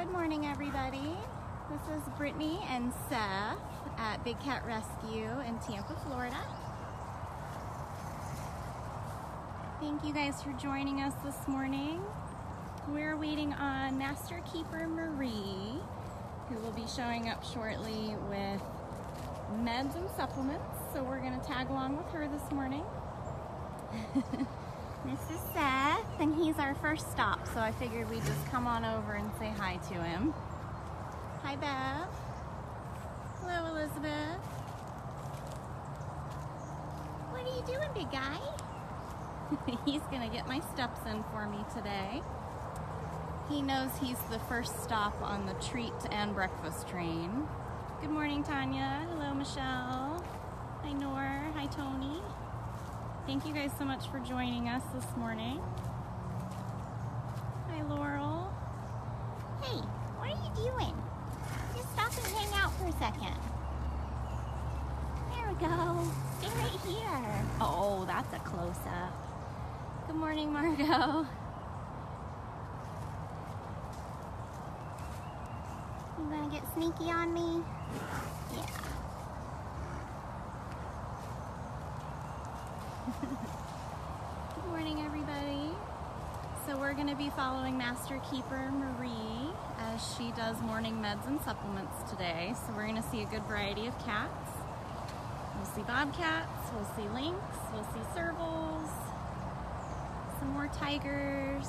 Good morning, everybody. This is Brittany and Seth at Big Cat Rescue in Tampa, Florida. Thank you guys for joining us this morning. We're waiting on Master Keeper Marie, who will be showing up shortly with meds and supplements. So we're gonna tag along with her this morning. This is Seth, and he's our first stop, so I figured we'd just come on over and say hi to him. Hi, Bev. Hello, Elizabeth. What are you doing, big guy? He's gonna get my steps in for me today. He knows he's the first stop on the treat and breakfast train. Good morning, Tanya. Hello, Michelle. Hi, Nor. Hi, Tony. Thank you guys so much for joining us this morning. Hi, Laurel. Hey, what are you doing? Just stop and hang out for a second. There we go. Stay right here. Oh, that's a close-up. Good morning, Margot. You gonna get sneaky on me? Yeah. Good morning, everybody. So we're going to be following Master Keeper Marie as she does morning meds and supplements today. So we're going to see a good variety of cats. We'll see bobcats, we'll see lynx, we'll see servals, some more tigers.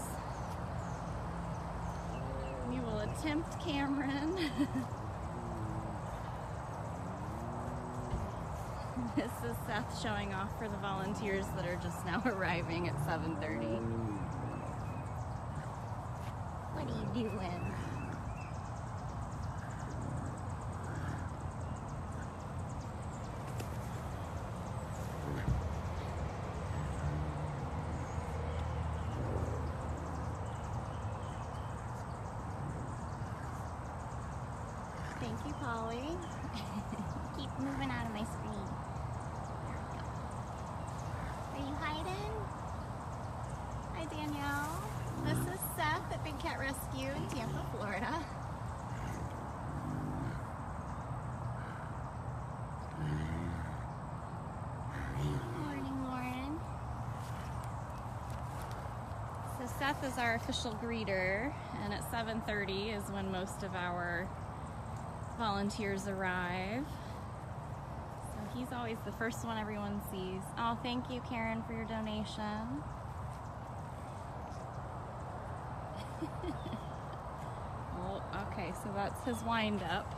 We will attempt Cameron. This is Seth showing off for the volunteers that are just now arriving at 7:30. What are you doing? Thank you, Polly. Keep moving out of my screen. Are you hiding? Hi, Danielle. This is Seth at Big Cat Rescue in Tampa, Florida. Good morning, Lauren. So Seth is our official greeter, and at 7:30 is when most of our volunteers arrive. He's always the first one everyone sees. Oh, thank you, Karen, for your donation. Oh, okay, so that's his wind up.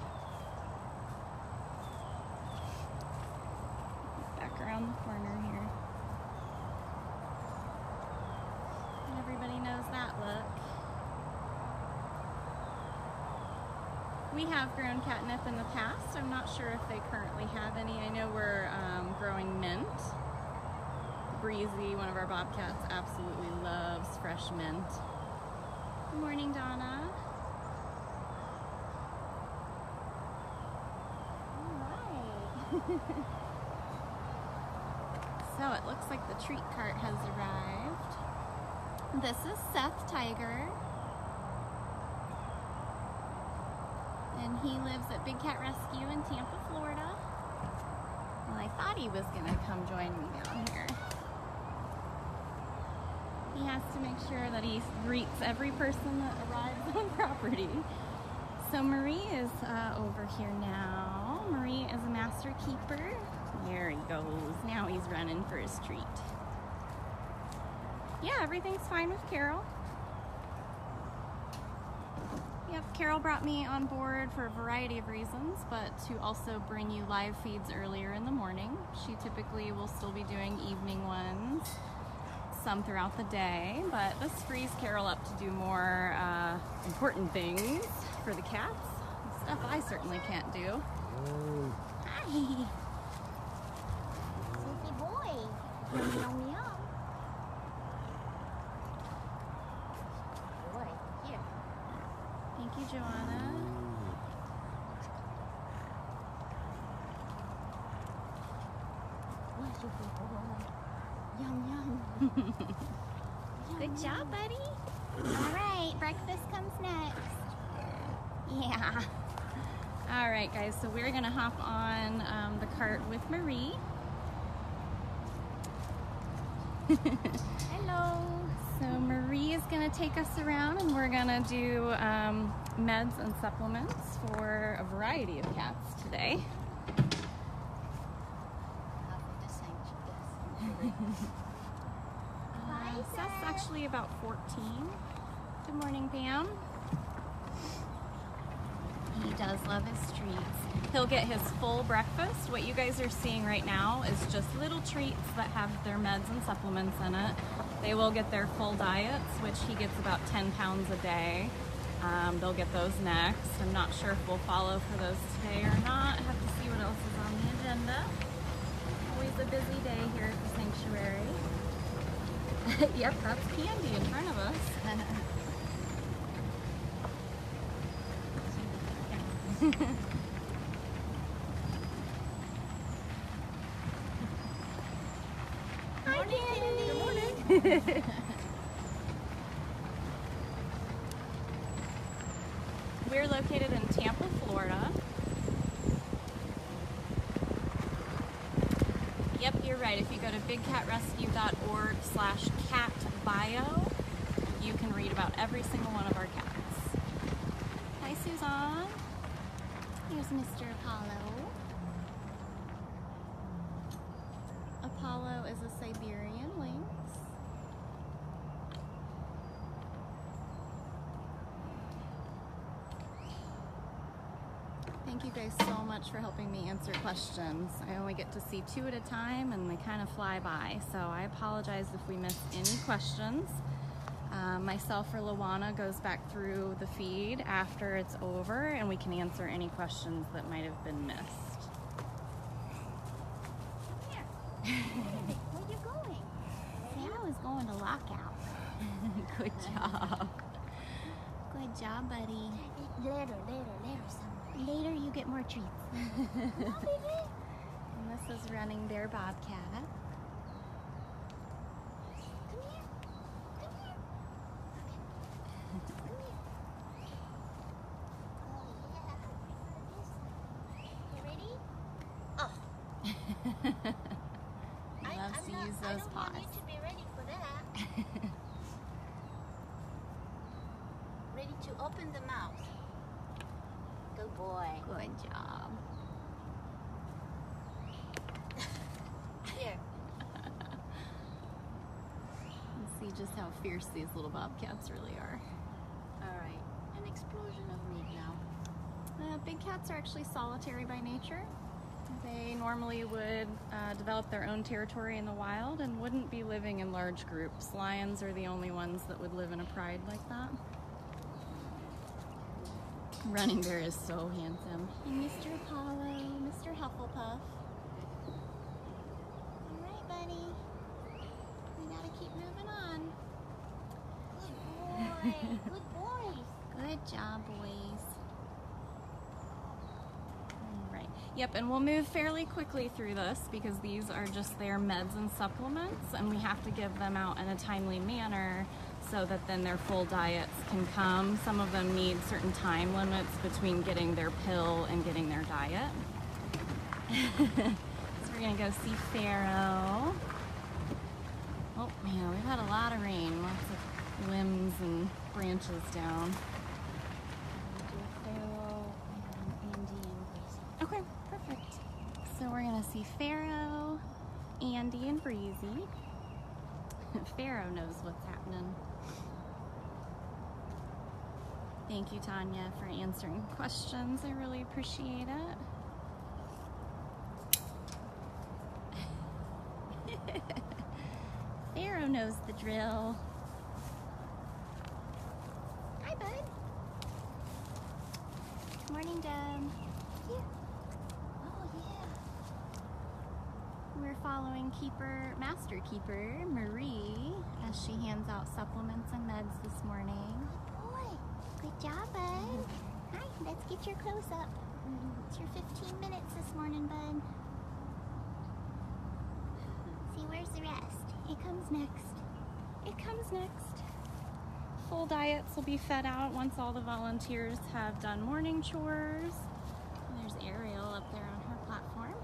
Back around the corner here. And everybody knows that look. We have grown catnip in the past. I'm not sure if they currently have any. I know we're growing mint. Breezy, one of our bobcats, absolutely loves fresh mint. Good morning, Donna. All right. So it looks like the treat cart has arrived. This is Seth Tiger. And he lives at Big Cat Rescue in Tampa, Florida. Well, I thought he was gonna come join me down here. He has to make sure that he greets every person that arrives on property. So Marie is over here now. Marie is a master keeper. There he goes. Now he's running for his treat. Yeah, everything's fine with Carol. Yep, Carol brought me on board for a variety of reasons, but to also bring you live feeds earlier in the morning. She typically will still be doing evening ones, some throughout the day, but this frees Carol up to do more important things for the cats, stuff I certainly can't do. Hi! Sleepy boy! Yum, yum, yum. Thank you, Joanna. Yum, yum. Good job, buddy. All right, breakfast comes next. Yeah. All right, guys, so we're gonna hop on the cart with Marie. Hello. So Marie is gonna take us around and we're gonna do meds and supplements for a variety of cats today. Seth's actually about 14. Good morning, Pam. He does love his treats. He'll get his full breakfast. What you guys are seeing right now is just little treats that have their meds and supplements in it. They will get their full diets, which he gets about 10 pounds a day. They'll get those next. I'm not sure if we'll follow for those today or not. I have to see what else is on the agenda. Always a busy day here at the sanctuary. Yep, that's Candy in front of us. Hi, Candy. Good morning. We're located in Tampa, Florida. Yep, you're right. If you go to bigcatrescue.org/catbio, you can read about every single one of our cats. Hi, Suzanne. Here's Mr. Apollo. Apollo is a Siberian lynx. Thank you guys so much for helping me answer questions. I only get to see 2 at a time and they kind of fly by, so I apologize if we missed any questions. Myself or Luana goes back through the feed after it's over and we can answer any questions that might have been missed. Here. Where you going? Sam is going to lockout. Good job. Good job, buddy. Later, son. Later you get more treats. No, baby. And this is running their bobcat. Come here. Come here. Come here. Oh, yeah. You ready? Oh. He loves to use I those don't paws. want you to be ready for that. Ready to open the mouth. Good boy. Good job. Here. Let's see just how fierce these little bobcats really are. All right. An explosion of meat now. Big cats are actually solitary by nature. They normally would develop their own territory in the wild and wouldn't be living in large groups. Lions are the only ones that would live in a pride like that. Running Bear is so handsome. And Mr. Apollo, Mr. Hufflepuff. All right, buddy. We gotta keep moving on. Good boy. Good boys. Good job, boys. All right. Yep, and we'll move fairly quickly through this because these are just their meds and supplements, and we have to give them out in a timely manner so that then their full diets can come. Some of them need certain time limits between getting their pill and getting their diet. So we're gonna go see Pharaoh. Oh man, we've had a lot of rain, lots of limbs and branches down. Pharaoh and Andy and Gracie. Okay, perfect. So we're gonna see Pharaoh, Andy, and Breezy. Pharaoh knows what's happening. Thank you, Tanya, for answering questions. I really appreciate it. Pharaoh knows the drill. Hi, bud. Morning, Deb. Here. Oh, yeah. We're following Master Keeper Marie as she hands out supplements and meds this morning. Good boy. Good job, bud. Hi, let's get your close up. It's your 15 minutes this morning, bud. See, where's the rest? It comes next. It comes next. full diets will be fed out once all the volunteers have done morning chores. And there's Ariel up there on her platform.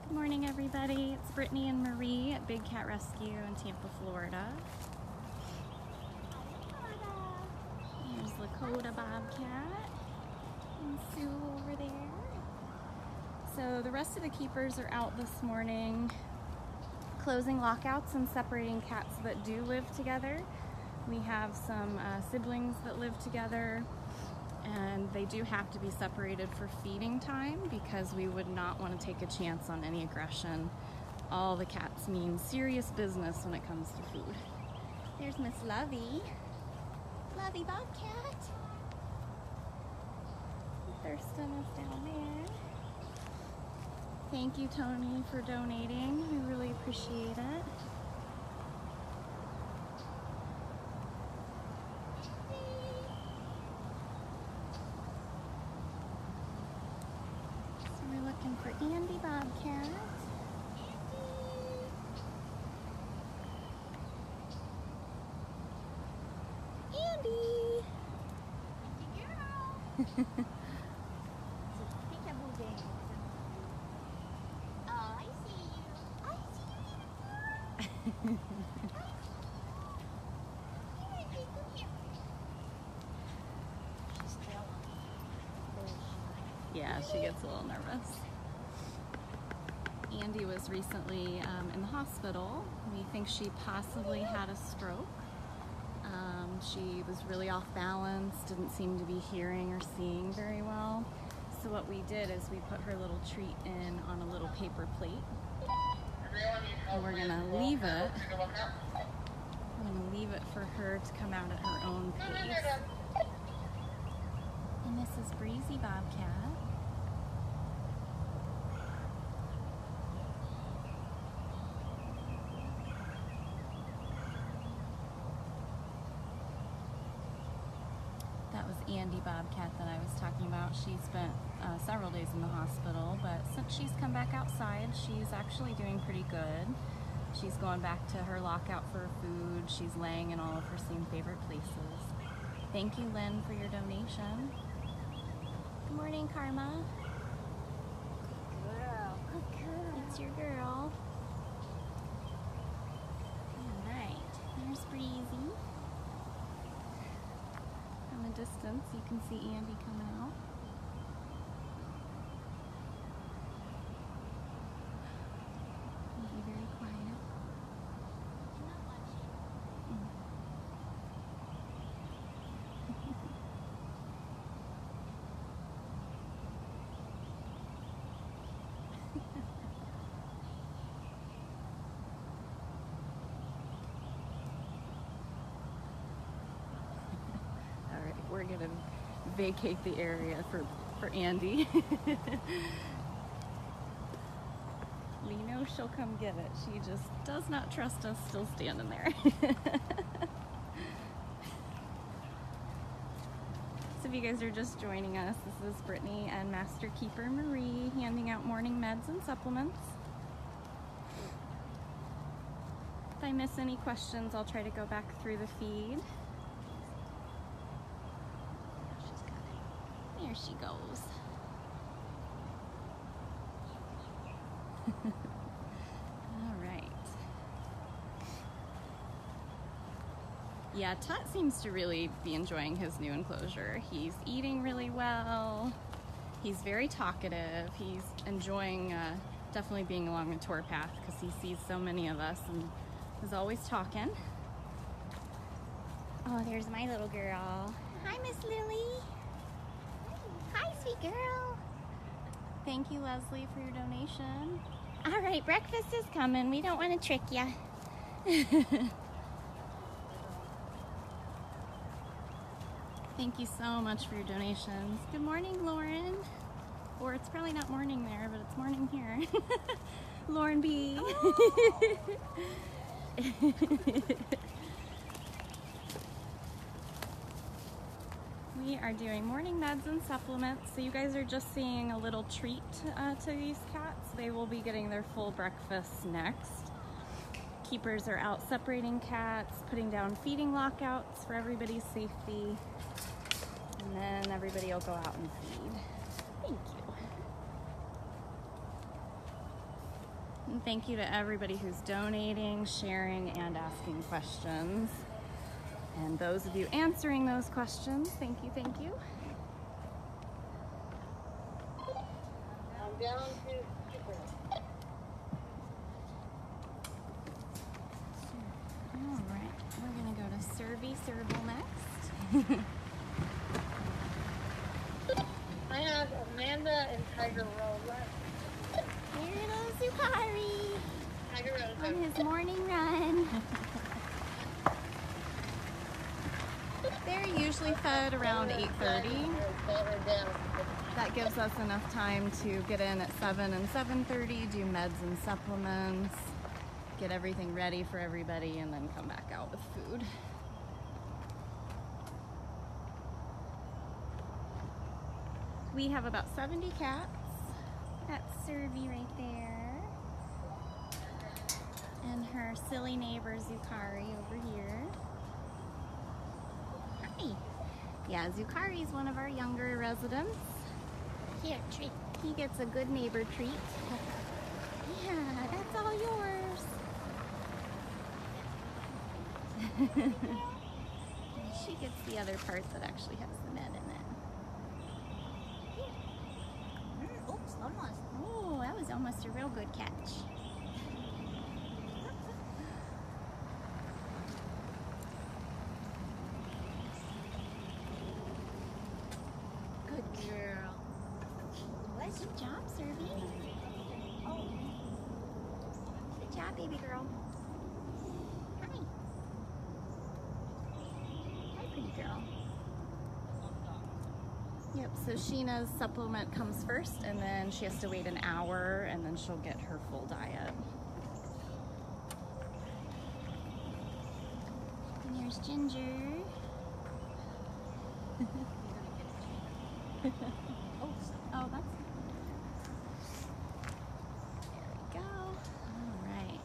Good morning, everybody. It's Brittany and Marie at Big Cat Rescue in Tampa, Florida. There's Lakota Bobcat and Sue over there. So the rest of the keepers are out this morning closing lockouts and separating cats that do live together. We have some siblings that live together, and they do have to be separated for feeding time because we would not want to take a chance on any aggression. All the cats mean serious business when it comes to food. There's Miss Lovey. Lovey Bobcat. Thurston is down there. Thank you, Tony, for donating. We really appreciate it. So we're looking for Andy Bobcat. Andy! Andy girl! It's a peekaboo game. Oh, I see you. I see you, little girl. Come here, Andy, come here. She's still very shy. Yeah, she gets a little nervous. Andy was recently in the hospital. We think she possibly had a stroke. She was really off balance, didn't seem to be hearing or seeing very well. So what we did is we put her little treat in on a little paper plate. And we're gonna leave it. I'm gonna leave it for her to come out at her own pace. And this is Breezy Bobcat. That was Andy Bobcat that I was talking about. She spent several days in the hospital, but since she's come back outside, she's actually doing pretty good. She's going back to her lockout for food. She's laying in all of her same favorite places. Thank you, Lynn, for your donation. Good morning, Karma. Girl, good girl. It's your girl. All right, there's Breezy. From a distance, you can see Andy coming out. Be very quiet. I'm not watching. All right, we're gonna vacate the area for Andy. We know she'll come get it. She just does not trust us still standing there. So if you guys are just joining us, this is Brittany and Master Keeper Marie handing out morning meds and supplements. If I miss any questions, I'll try to go back through the feed. There she goes. All right. Yeah, Tut seems to really be enjoying his new enclosure. He's eating really well. He's very talkative. He's enjoying definitely being along the tour path because he sees so many of us and is always talking. Oh, there's my little girl. Hi, Miss Lily. Hi, sweet girl. Thank you, Leslie, for your donation. All right, breakfast is coming. We don't want to trick you. Thank you so much for your donations. Good morning, Lauren. Or it's probably not morning there, but it's morning here. Lauren B. Oh. We are doing morning meds and supplements. So you guys are just seeing a little treat to these cats. They will be getting their full breakfast next. Keepers are out separating cats, putting down feeding lockouts for everybody's safety. And then everybody will go out and feed. Thank you. And thank you to everybody who's donating, sharing, and asking questions. And those of you answering those questions, thank you, thank you. I'm down to Supple. All right, we're gonna go to Serble next. I have Amanda and Tiger Roll left. Here goes Zukari Tiger Roll. on his morning run. They're usually fed around 8:30. That gives us enough time to get in at 7 and 7:30, do meds and supplements, get everything ready for everybody, and then come back out with food. We have about 70 cats. That's Servy right there. And her silly neighbor Zukari over here. Hi. Yeah, Zukari is one of our younger residents. Here, treat. He gets a good neighbor treat. Yeah, that's all yours. She gets the other part that actually has the med in it. Oops, almost. Oh, that was almost a real good catch. Good girl. Good job, Servy. Oh. Good job, baby girl. Hi. Hi, pretty girl. Yep, so Sheena's supplement comes first, and then she has to wait an hour, and then she'll get her full diet. And here's Ginger. Oh, that's... There we go. All right.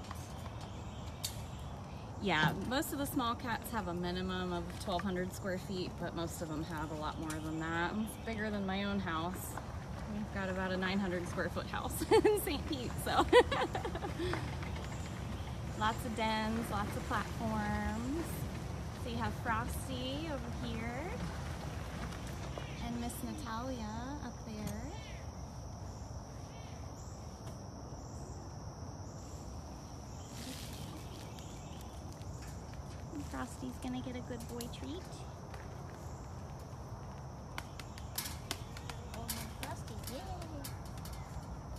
Yeah, most of the small cats have a minimum of 1,200 square feet, but most of them have a lot more than that. It's bigger than my own house. We've got about a 900 square foot house in St. Pete, so. Lots of dens, lots of platforms. So you have Frosty over here, and Miss Natalia up there. And Frosty's gonna get a good boy treat. Oh, my Frosty, yay.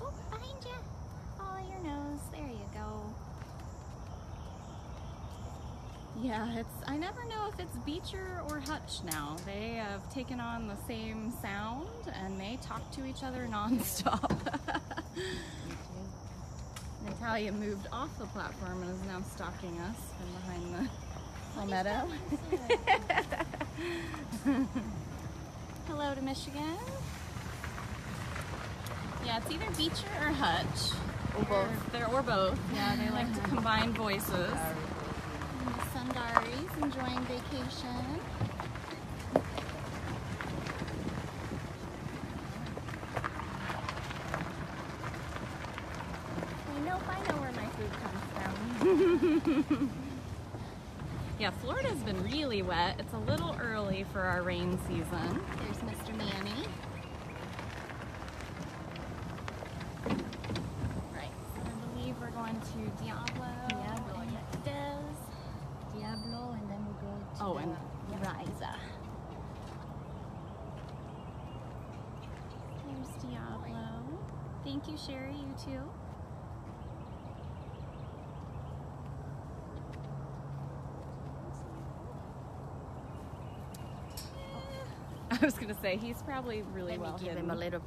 Oh, behind you. Follow your nose. There you go. Yeah, I never know if it's Beecher or Hutch now. They have taken on the same sound and they talk to each other nonstop. Natalia moved off the platform and is now stalking us from behind the palmetto. Hello to Michigan. Yeah, it's either Beecher or Hutch. Or both. Or both. Yeah, they like to combine voices. And the Sundari's enjoying vacation. I know where my food comes from. Yeah, Florida's been really wet. It's a little early for our rain season. There's Mr. Manny. Right, so I believe we're going to Diablo. And Des. Diablo, and then we go to Oh, the, and Riza. There's Diablo. Thank you, Sherry. You too. I was gonna say he's probably really Let me well give hidden. him a little.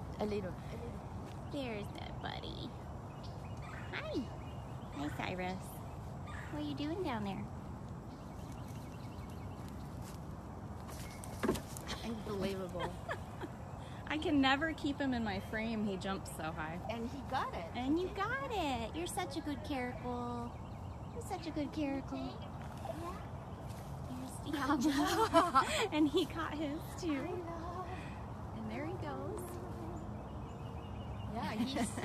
There's that buddy. Hi. Hi, Cyrus. What are you doing down there? Unbelievable. I can never keep him in my frame. He jumps so high. And he got it. And you got it. You're such a good caracal. You're such a good caracal. Yeah. And he caught his too. And there he goes. Yeah,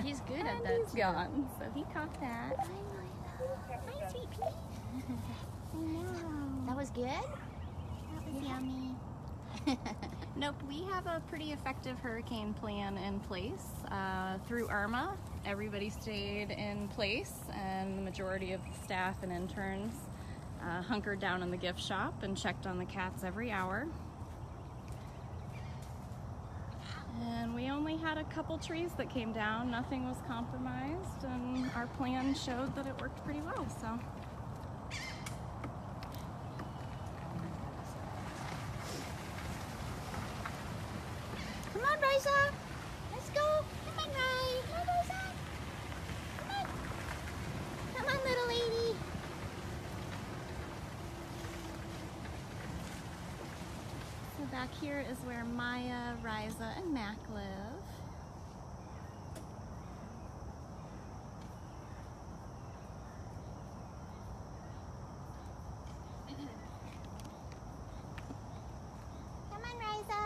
he's good at And that. he's gone. So he caught that. Hi, sweet pea. I know. That was good? That was yummy. Nope, we have a pretty effective hurricane plan in place. Through Irma, everybody stayed in place, and the majority of the staff and interns hunkered down in the gift shop and checked on the cats every hour. And we only had a couple trees that came down. Nothing was compromised, and our plan showed that it worked pretty well. So. Come on, Riza. Let's go. Come on, Rai. Come on, Riza. Come on. Come on, little lady. So back here is where Maya, Riza, and Mac live. Come on, Riza.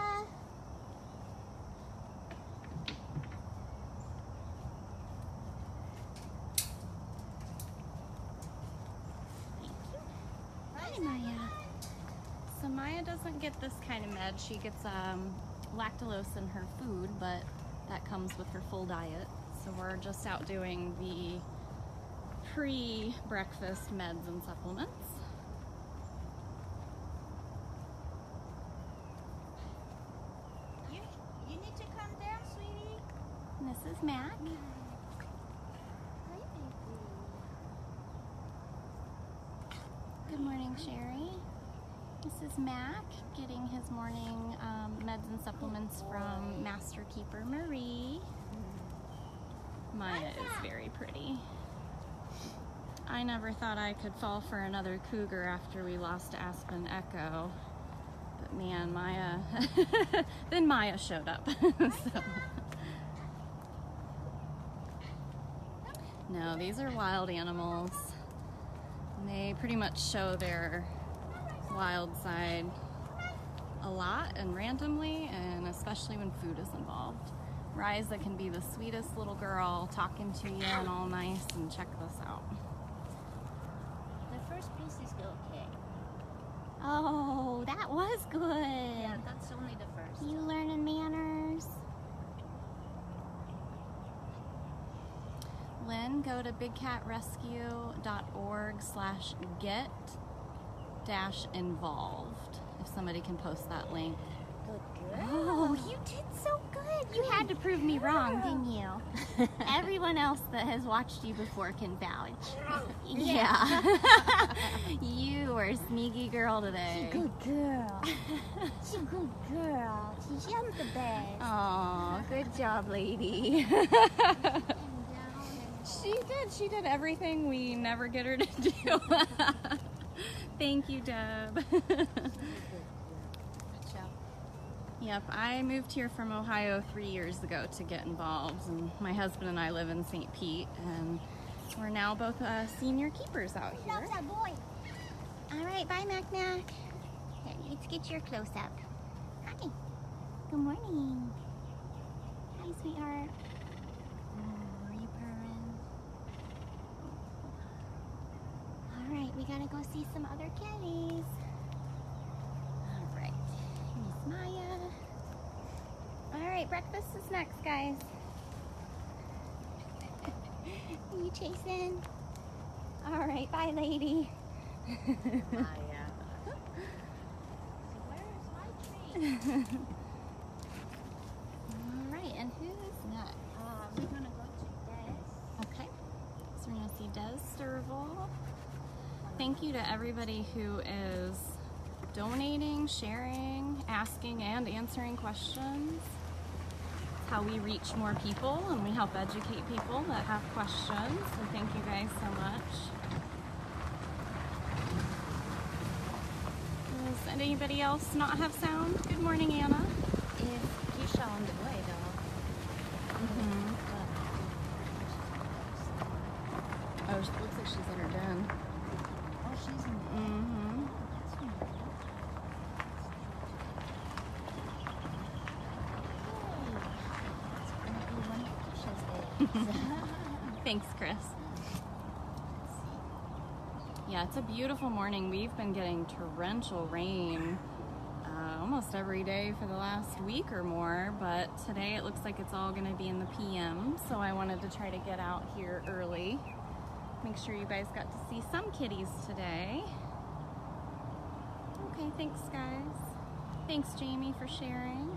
Hi, Maya. So Maya doesn't get this kind of med. She gets lactulose in her food, but that comes with her full diet. So we're just out doing the pre-breakfast meds and supplements. You need to come down, sweetie. And this is Mac. Hi, baby. Good morning, Sherry. This is Mac getting his morning meds and supplements from Master Keeper Marie. Maya is very pretty. I never thought I could fall for another cougar after we lost Aspen Echo. But man, Maya, then Maya showed up. So. No, these are wild animals. And they pretty much show their wild side a lot and randomly, and especially when food is involved. Riza can be the sweetest little girl talking to you and all nice, and check this out. The first piece is okay. Oh, that was good. Yeah, that's only the first. You learning manners. Lynn, go to bigcatrescue.org/get-involved if somebody can post that link. Good girl. Oh, you did so good. You had to prove me wrong, didn't you? Everyone else that has watched you before can vouch. Yeah. You were a sneaky girl today. Good girl. She's a good girl. She's the best. Oh, good job, lady. She did everything we never get her to do. Thank you, Deb. Yep, I moved here from Ohio 3 years ago to get involved, and my husband and I live in St. Pete, and we're now both senior keepers out here. Loves that boy. All right, bye, Mac. Let's get your close-up. Hi. Good morning. Hi, sweetheart. Oh, are you purring? All right, we gotta go see some other kitties. All right, Miss Maya. All right, breakfast is next, guys. Are you chasing? All right, bye, lady. Maya. Where's my tree? All right, and who's next? We're gonna go to Des. Okay, so we're gonna see Des Sturville. Thank you to everybody who is donating, sharing, asking, and answering questions. It's how we reach more people, and we help educate people that have questions. So thank you guys so much. anybody else not have sound? Good morning, Anna. Is Keisha on the way though? Mm-hmm. Oh, it looks like she's in her den. Oh, she's in the Mm-hmm. Thanks, Chris. Yeah, it's a beautiful morning. We've been getting torrential rain almost every day for the last week or more, but today it looks like it's all going to be in the PM, so I wanted to try to get out here early. Make sure you guys got to see some kitties today. Okay, thanks, guys. Thanks, Jamie, for sharing.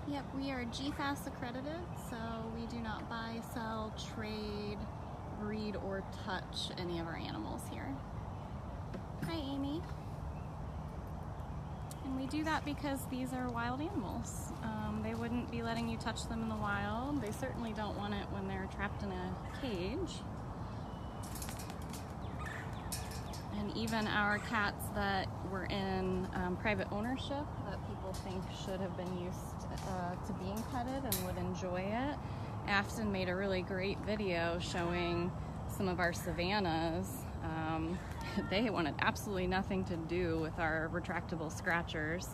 Yep, we are GFAS accredited, so we do not buy, sell, trade, breed, or touch any of our animals here. Hi, Amy. And we do that because these are wild animals. They wouldn't be letting you touch them in the wild. They certainly don't want it when they're trapped in a cage. And even our cats that were in private ownership that people think should have been used to being petted and would enjoy it. Afton made a really great video showing some of our Savannahs. They wanted absolutely nothing to do with our retractable scratchers,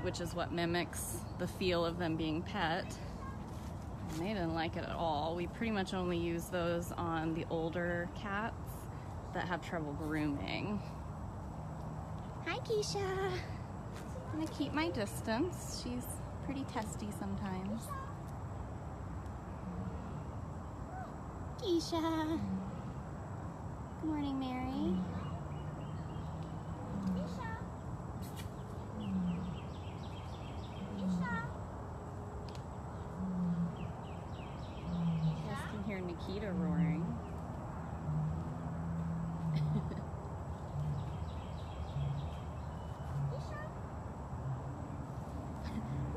which is what mimics the feel of them being pet. And they didn't like it at all. We pretty much only use those on the older cats that have trouble grooming. Hi, Keisha. I'm gonna keep my distance. She's pretty testy sometimes. Keisha. Good morning, Mary. Keisha. Keisha. You guys can hear Nikita roaring.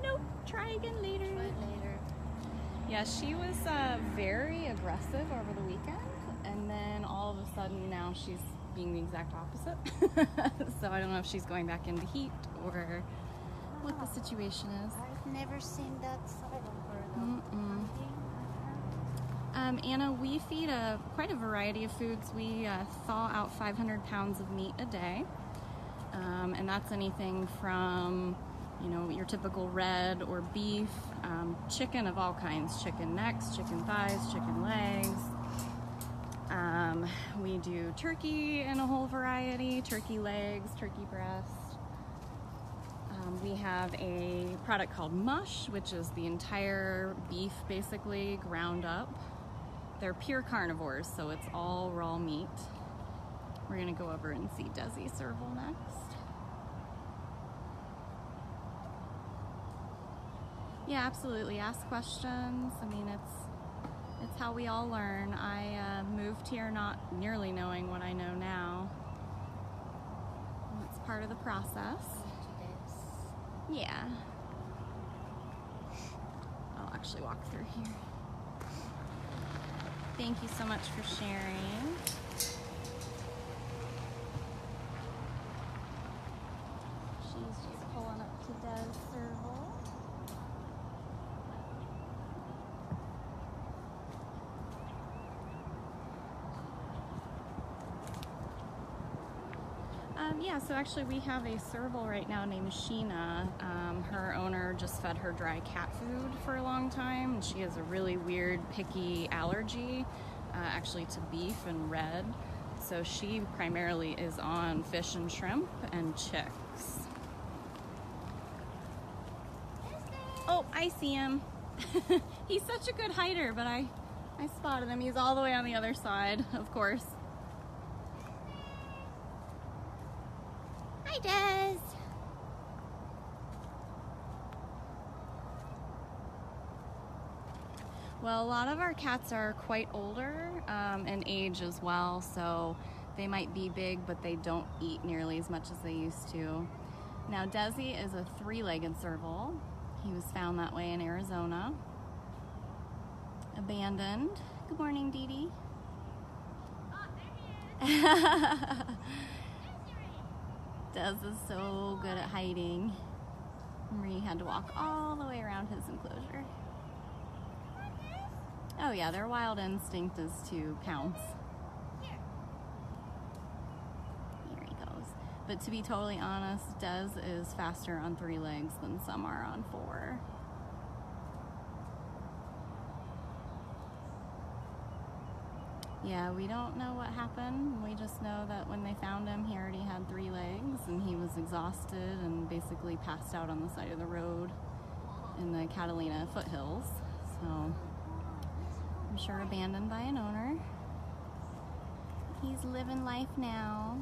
Nope, try again later. Try it later. Yeah, she was very aggressive over the weekend, and then all of a sudden now she's being the exact opposite. So I don't know if she's going back into heat or what the situation is. I've never seen that side of her though. Mm-mm. Anna, we feed quite a variety of foods. We thaw out 500 pounds of meat a day, and that's anything from, you know, your typical red or beef, chicken of all kinds, chicken necks, chicken thighs, chicken legs. We do turkey in a whole variety, turkey legs, turkey breast. We have a product called mush, which is the entire beef basically ground up. They're pure carnivores, so it's all raw meat. We're gonna go over and see Desi Serval next. Yeah, absolutely. Ask questions. I mean, it's how we all learn. I moved here not nearly knowing what I know now. It's part of the process. Yeah. I'll actually walk through here. Thank you so much for sharing. She's just pulling up to Des Serval. Yeah, so actually we have a serval right now named Sheena. Her owner just fed her dry cat food for a long time, and she has a really weird, picky allergy, actually to beef and red. So she primarily is on fish and shrimp and chicks. Oh, I see him. He's such a good hider, but I spotted him. He's all the way on the other side, of course. Hi, Des. Well, a lot of our cats are quite older in age as well, so they might be big, but they don't eat nearly as much as they used to. Now, Desi is a three-legged serval. He was found that way in Arizona. Abandoned. Good morning, Dee Dee. Oh, there he is. Dez is so good at hiding. Marie had to walk all the way around his enclosure. Oh yeah, their wild instinct is to pounce. Here. Here he goes. But to be totally honest, Dez is faster on 3 legs than some are on 4. Yeah, we don't know what happened. We just know that when they found him, he already had 3 legs and he was exhausted and basically passed out on the side of the road in the Catalina foothills. So I'm sure abandoned by an owner. He's living life now.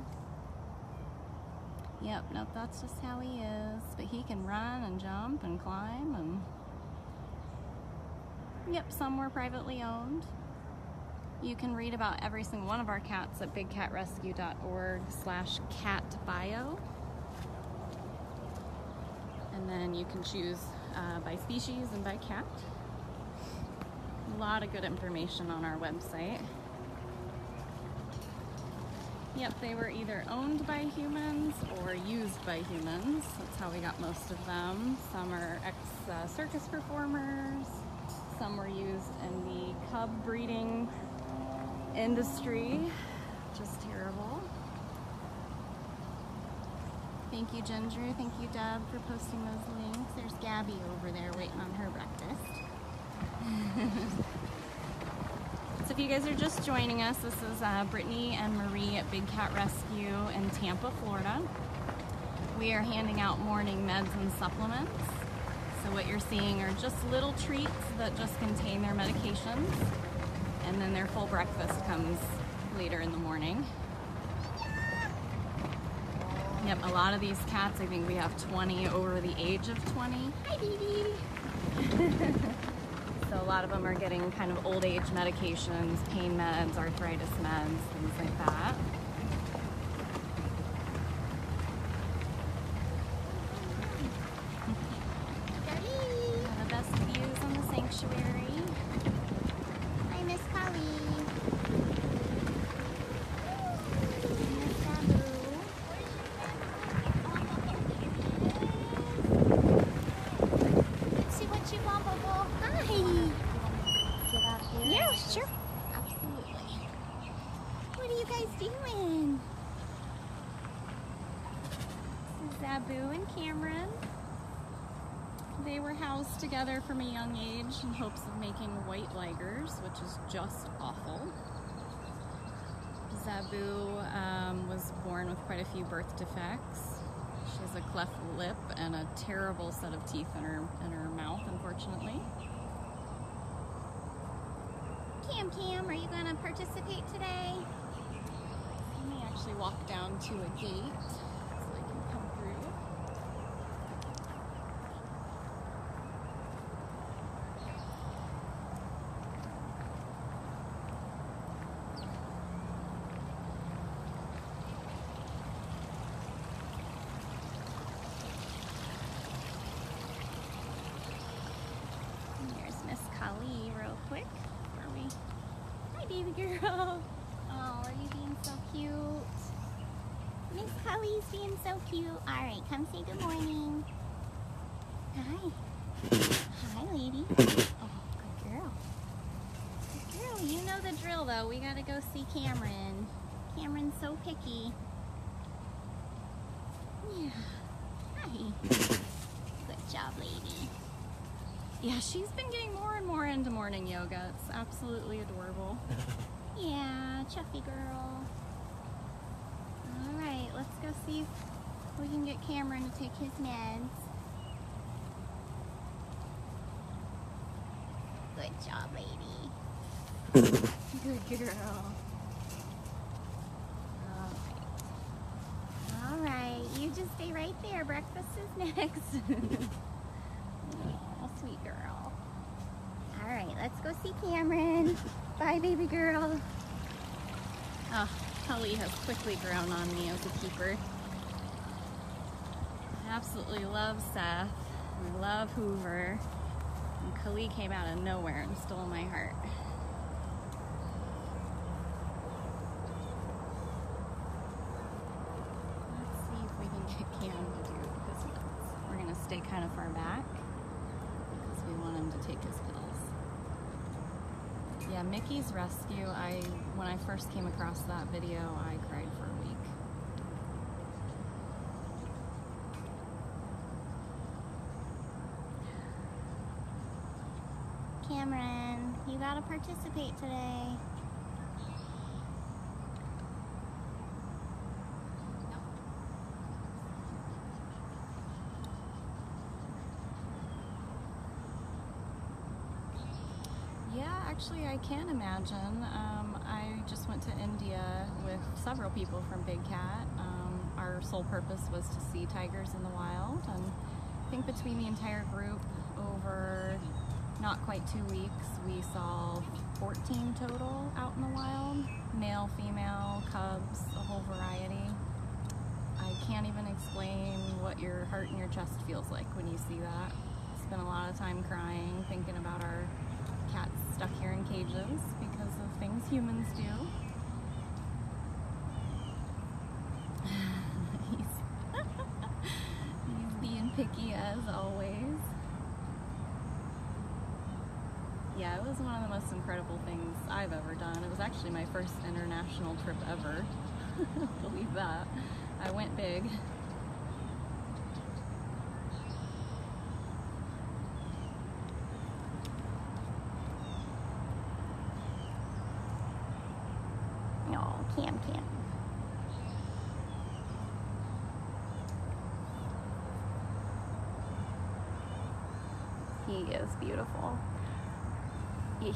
Yep, nope, that's just how he is. But he can run and jump and climb and... Yep, some were privately owned. You can read about every single one of our cats at bigcatrescue.org/catbio. And then you can choose by species and by cat. A lot of good information on our website. Yep, they were either owned by humans or used by humans. That's how we got most of them. Some are ex-circus performers. Some were used in the cub breeding industry. Just terrible. Thank you, Ginger. Thank you, Deb, for posting those links. There's Gabby over there waiting on her breakfast. So if you guys are just joining us, this is Brittany and Marie at Big Cat Rescue in Tampa, Florida. We are handing out morning meds and supplements. So what you're seeing are just little treats that just contain their medications. And then their full breakfast comes later in the morning. Yep, a lot of these cats, I think we have 20 over the age of 20. Hi, Dee Dee. So a lot of them are getting kind of old age medications, pain meds, arthritis meds, things like that. One of the best views on the sanctuary. Hi, Miss Collie. Miss Babu. Let's see what you want, Bubble. Hi. Get out here. Yeah, sure. Absolutely. What are you guys doing? This is Zabu and Cameron. They were housed together from a young age in hopes of making white ligers, which is just awful. Zabu was born with quite a few birth defects. She has a cleft lip and a terrible set of teeth in her mouth, unfortunately. Cam, are you going to participate today? Let me actually walk down to a gate so I can come through. And here's Miss Kali real quick. Are we? Hi, baby girl. Oh, are you being so cute? Miss Collie's being so cute. All right, come say good morning. Hi. Hi, lady. Oh, good girl. Good girl. You know the drill, though. We gotta go see Cameron. Cameron's so picky. Yeah. Hi. Good job, lady. Yeah, she's been getting more and more into morning yoga. It's absolutely adorable. Yeah, Chuffy girl. All right, let's go see if we can get Cameron to take his meds. Good job, lady. Good girl. All right, you just stay right there. Breakfast is next. Oh, sweet girl. All right, let's go see Cameron. Bye, baby girl. Oh, Kelly has quickly grown on me as a keeper. I absolutely love Seth. I love Hoover. And Kali came out of nowhere and stole my heart. Let's see if we can get Cam to do his pills. We're gonna stay kind of far back because we want him to take his pills. Yeah, Mickey's rescue, when I first came across that video, I cried for a week. Cameron, you gotta participate today. Yeah, actually I can imagine. I just went to India with several people from Big Cat. Our sole purpose was to see tigers in the wild, and I think between the entire group over not quite 2 weeks, we saw 14 total out in the wild. Male, female, cubs, a whole variety. I can't even explain what your heart and your chest feels like when you see that. Spent a lot of time crying, thinking about our cats stuck here in cages because of things humans do. He's being picky as always. Yeah, it was one of the most incredible things I've ever done. It was actually my first international trip ever. Believe that. I went big. Oh, Cam. He is beautiful.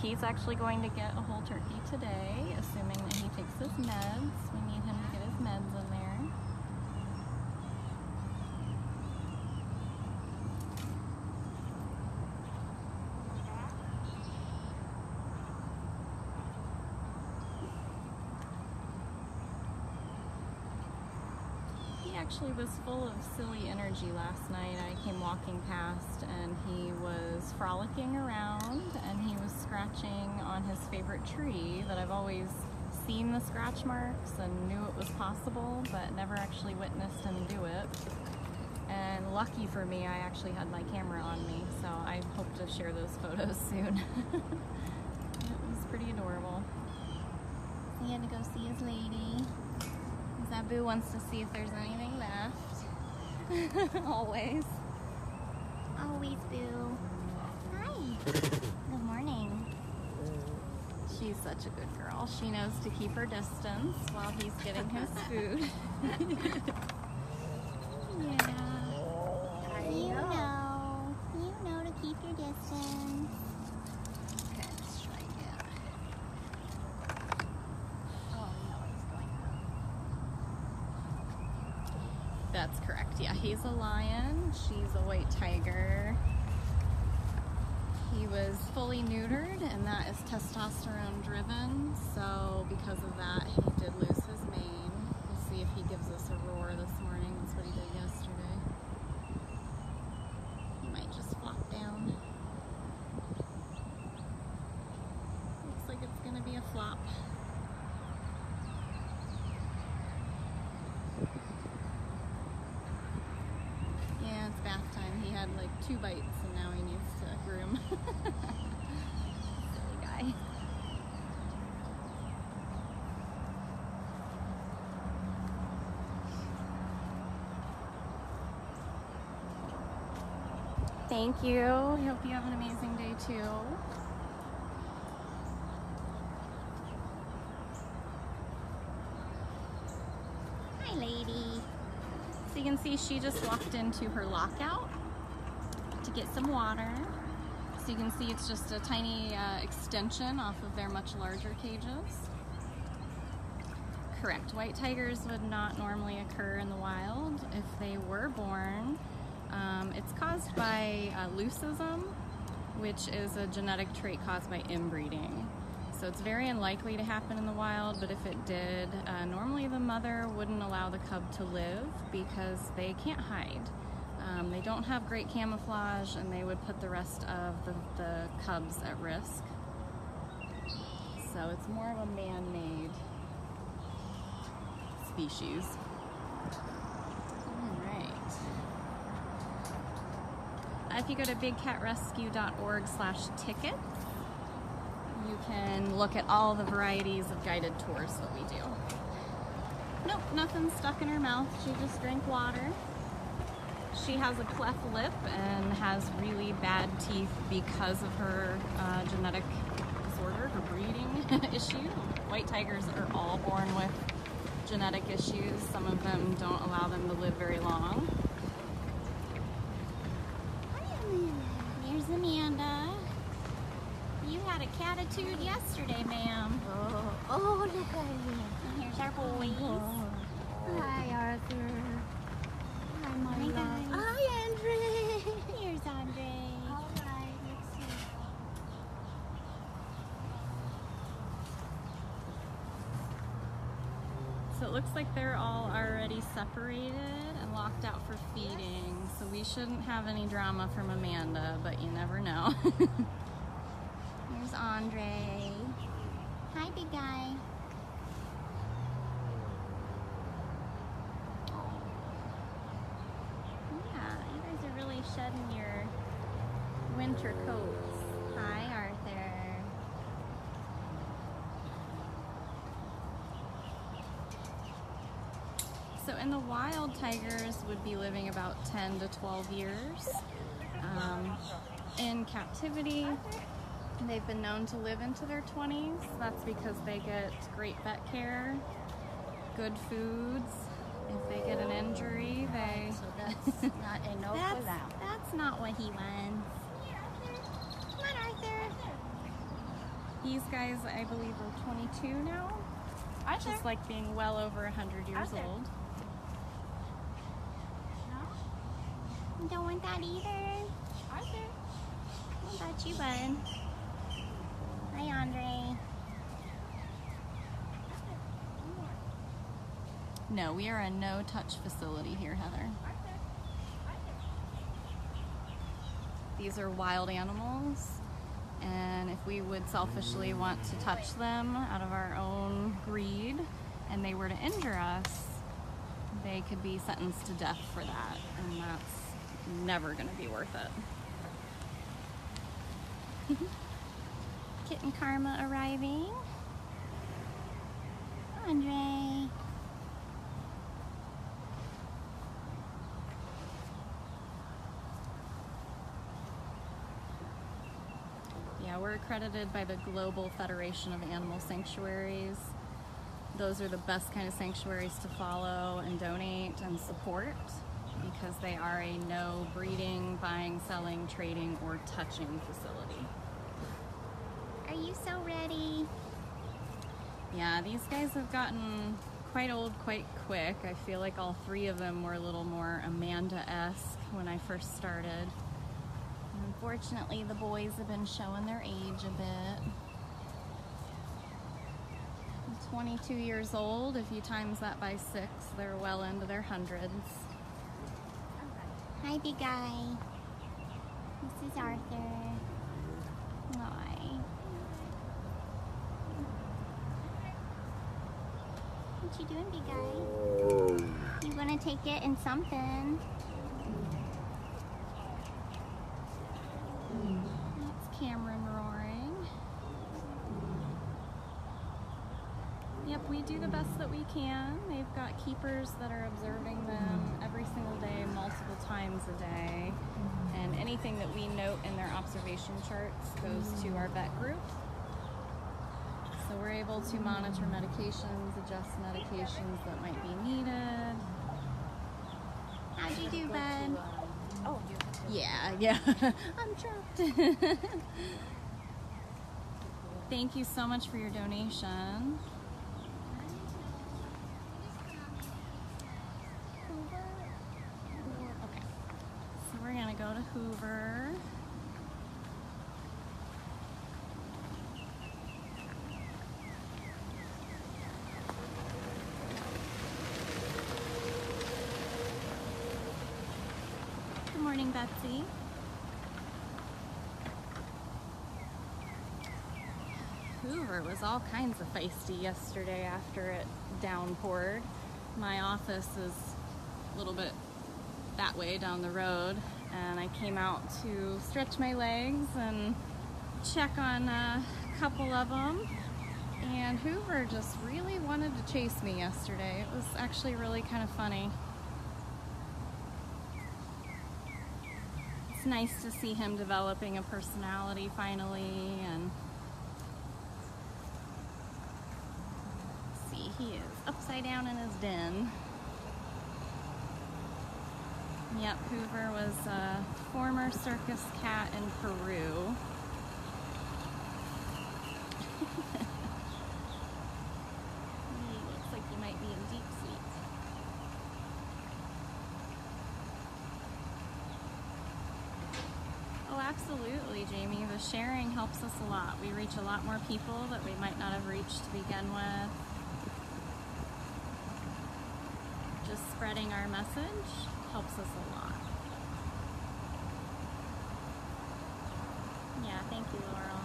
He's actually going to get a whole turkey today, assuming that he takes his meds. We need him to get his meds in there. He actually was full of silly energy last night. I came walking past and he was frolicking around and he was scratching on his favorite tree that I've always seen the scratch marks and knew it was possible, but never actually witnessed him do it. And lucky for me, I actually had my camera on me, so I hope to share those photos soon. It was pretty adorable. He had to go see his lady. Zabu wants to see if there's anything left. Always. Always, Boo. Hi. Good morning. She's such a good girl. She knows to keep her distance while he's getting his food. Yeah. You know to keep your distance. Okay, let's try again. Oh no, he's going up. That's correct. Yeah, he's a lion. She's a white tiger. He was fully neutered, and that is testosterone driven. So because of that, he did lose his mane. We'll see if he gives us a roar this morning. That's what he did yesterday. He might just flop down. Looks like it's gonna be a flop. Yeah, it's bath time. He had like 2 bites and now he needs to groom. Silly guy. Thank you. I hope you have an amazing day too. Hi, lady. So you can see she just walked into her lockout to get some water. So you can see it's just a tiny extension off of their much larger cages. Correct. White tigers would not normally occur in the wild if they were born. It's caused by leucism, which is a genetic trait caused by inbreeding. So it's very unlikely to happen in the wild, but if it did, normally the mother wouldn't allow the cub to live because they can't hide. They don't have great camouflage, and they would put the rest of the cubs at risk. So it's more of a man-made species. All right. If you go to bigcatrescue.org/tickets, you can look at all the varieties of guided tours that we do. Nope, nothing's stuck in her mouth. She just drank water. She has a cleft lip and has really bad teeth because of her genetic disorder, her breeding issue. White tigers are all born with genetic issues. Some of them don't allow them to live very long. Here's Amanda. You had a catitude yesterday, ma'am. Oh, look at him. And here's our boys. Hi, Arthur. Hi, my Hi, love. guys. Hi, Andre. Here's Andre. All right, let's see. So it looks like they're all already separated and locked out for feeding. So we shouldn't have any drama from Amanda, but you never know. Here's Andre. Hi, big guy. Yeah, you guys are really shedding your winter coats. Hi, Arthur. So in the wild, tigers would be living about 10 to 12 years. In captivity, they've been known to live into their 20s. That's because they get great vet care, good foods. If they get an injury, they... So that's not a no for them. That's not what he wants. Come on, Arthur. These guys, I believe, are 22 now. Arthur. Just like being well over 100 years Arthur. old. You don't want that either. Arthur. What about you, bud? Hi, Andre. No, we are a no-touch facility here, Heather. These are wild animals, and if we would selfishly want to touch them out of our own greed and they were to injure us, they could be sentenced to death for that, and that's never going to be worth it. Kitten Karma arriving. Andre. Yeah, we're accredited by the Global Federation of Animal Sanctuaries. Those are the best kind of sanctuaries to follow and donate and support because they are a no breeding, buying, selling, trading, or touching facility. Are you so ready? Yeah, these guys have gotten quite old quite quick. I feel like all three of them were a little more Amanda-esque when I first started. Unfortunately, the boys have been showing their age a bit. I'm 22 years old. If you times that by 6, they're well into their hundreds. Hi, big guy. This is Arthur. Hi. What you doing, big guy? You gonna take it in something? That's Cameron roaring. Yep, we do the best that we can. They've got keepers that are observing them every single day, multiple times a day. And anything that we note in their observation charts goes to our vet group. So we're able to monitor medications, adjust medications that might be needed. How'd you do, bud? Oh, you Yeah. I'm trapped. Thank you so much for your donation. Okay. So we're gonna go to Hoover. Betsy. Hoover was all kinds of feisty yesterday after it downpoured. My office is a little bit that way down the road, and I came out to stretch my legs and check on a couple of them, and Hoover just really wanted to chase me yesterday. It was actually really kind of funny. It's nice to see him developing a personality finally, and see, he is upside down in his den. Yep, Hoover was a former circus cat in Peru. He looks like he might be in deep sleep. Oh, absolutely, Jamie. The sharing helps us a lot. We reach a lot more people that we might not have reached to begin with. Just spreading our message helps us a lot. Yeah, thank you, Laurel.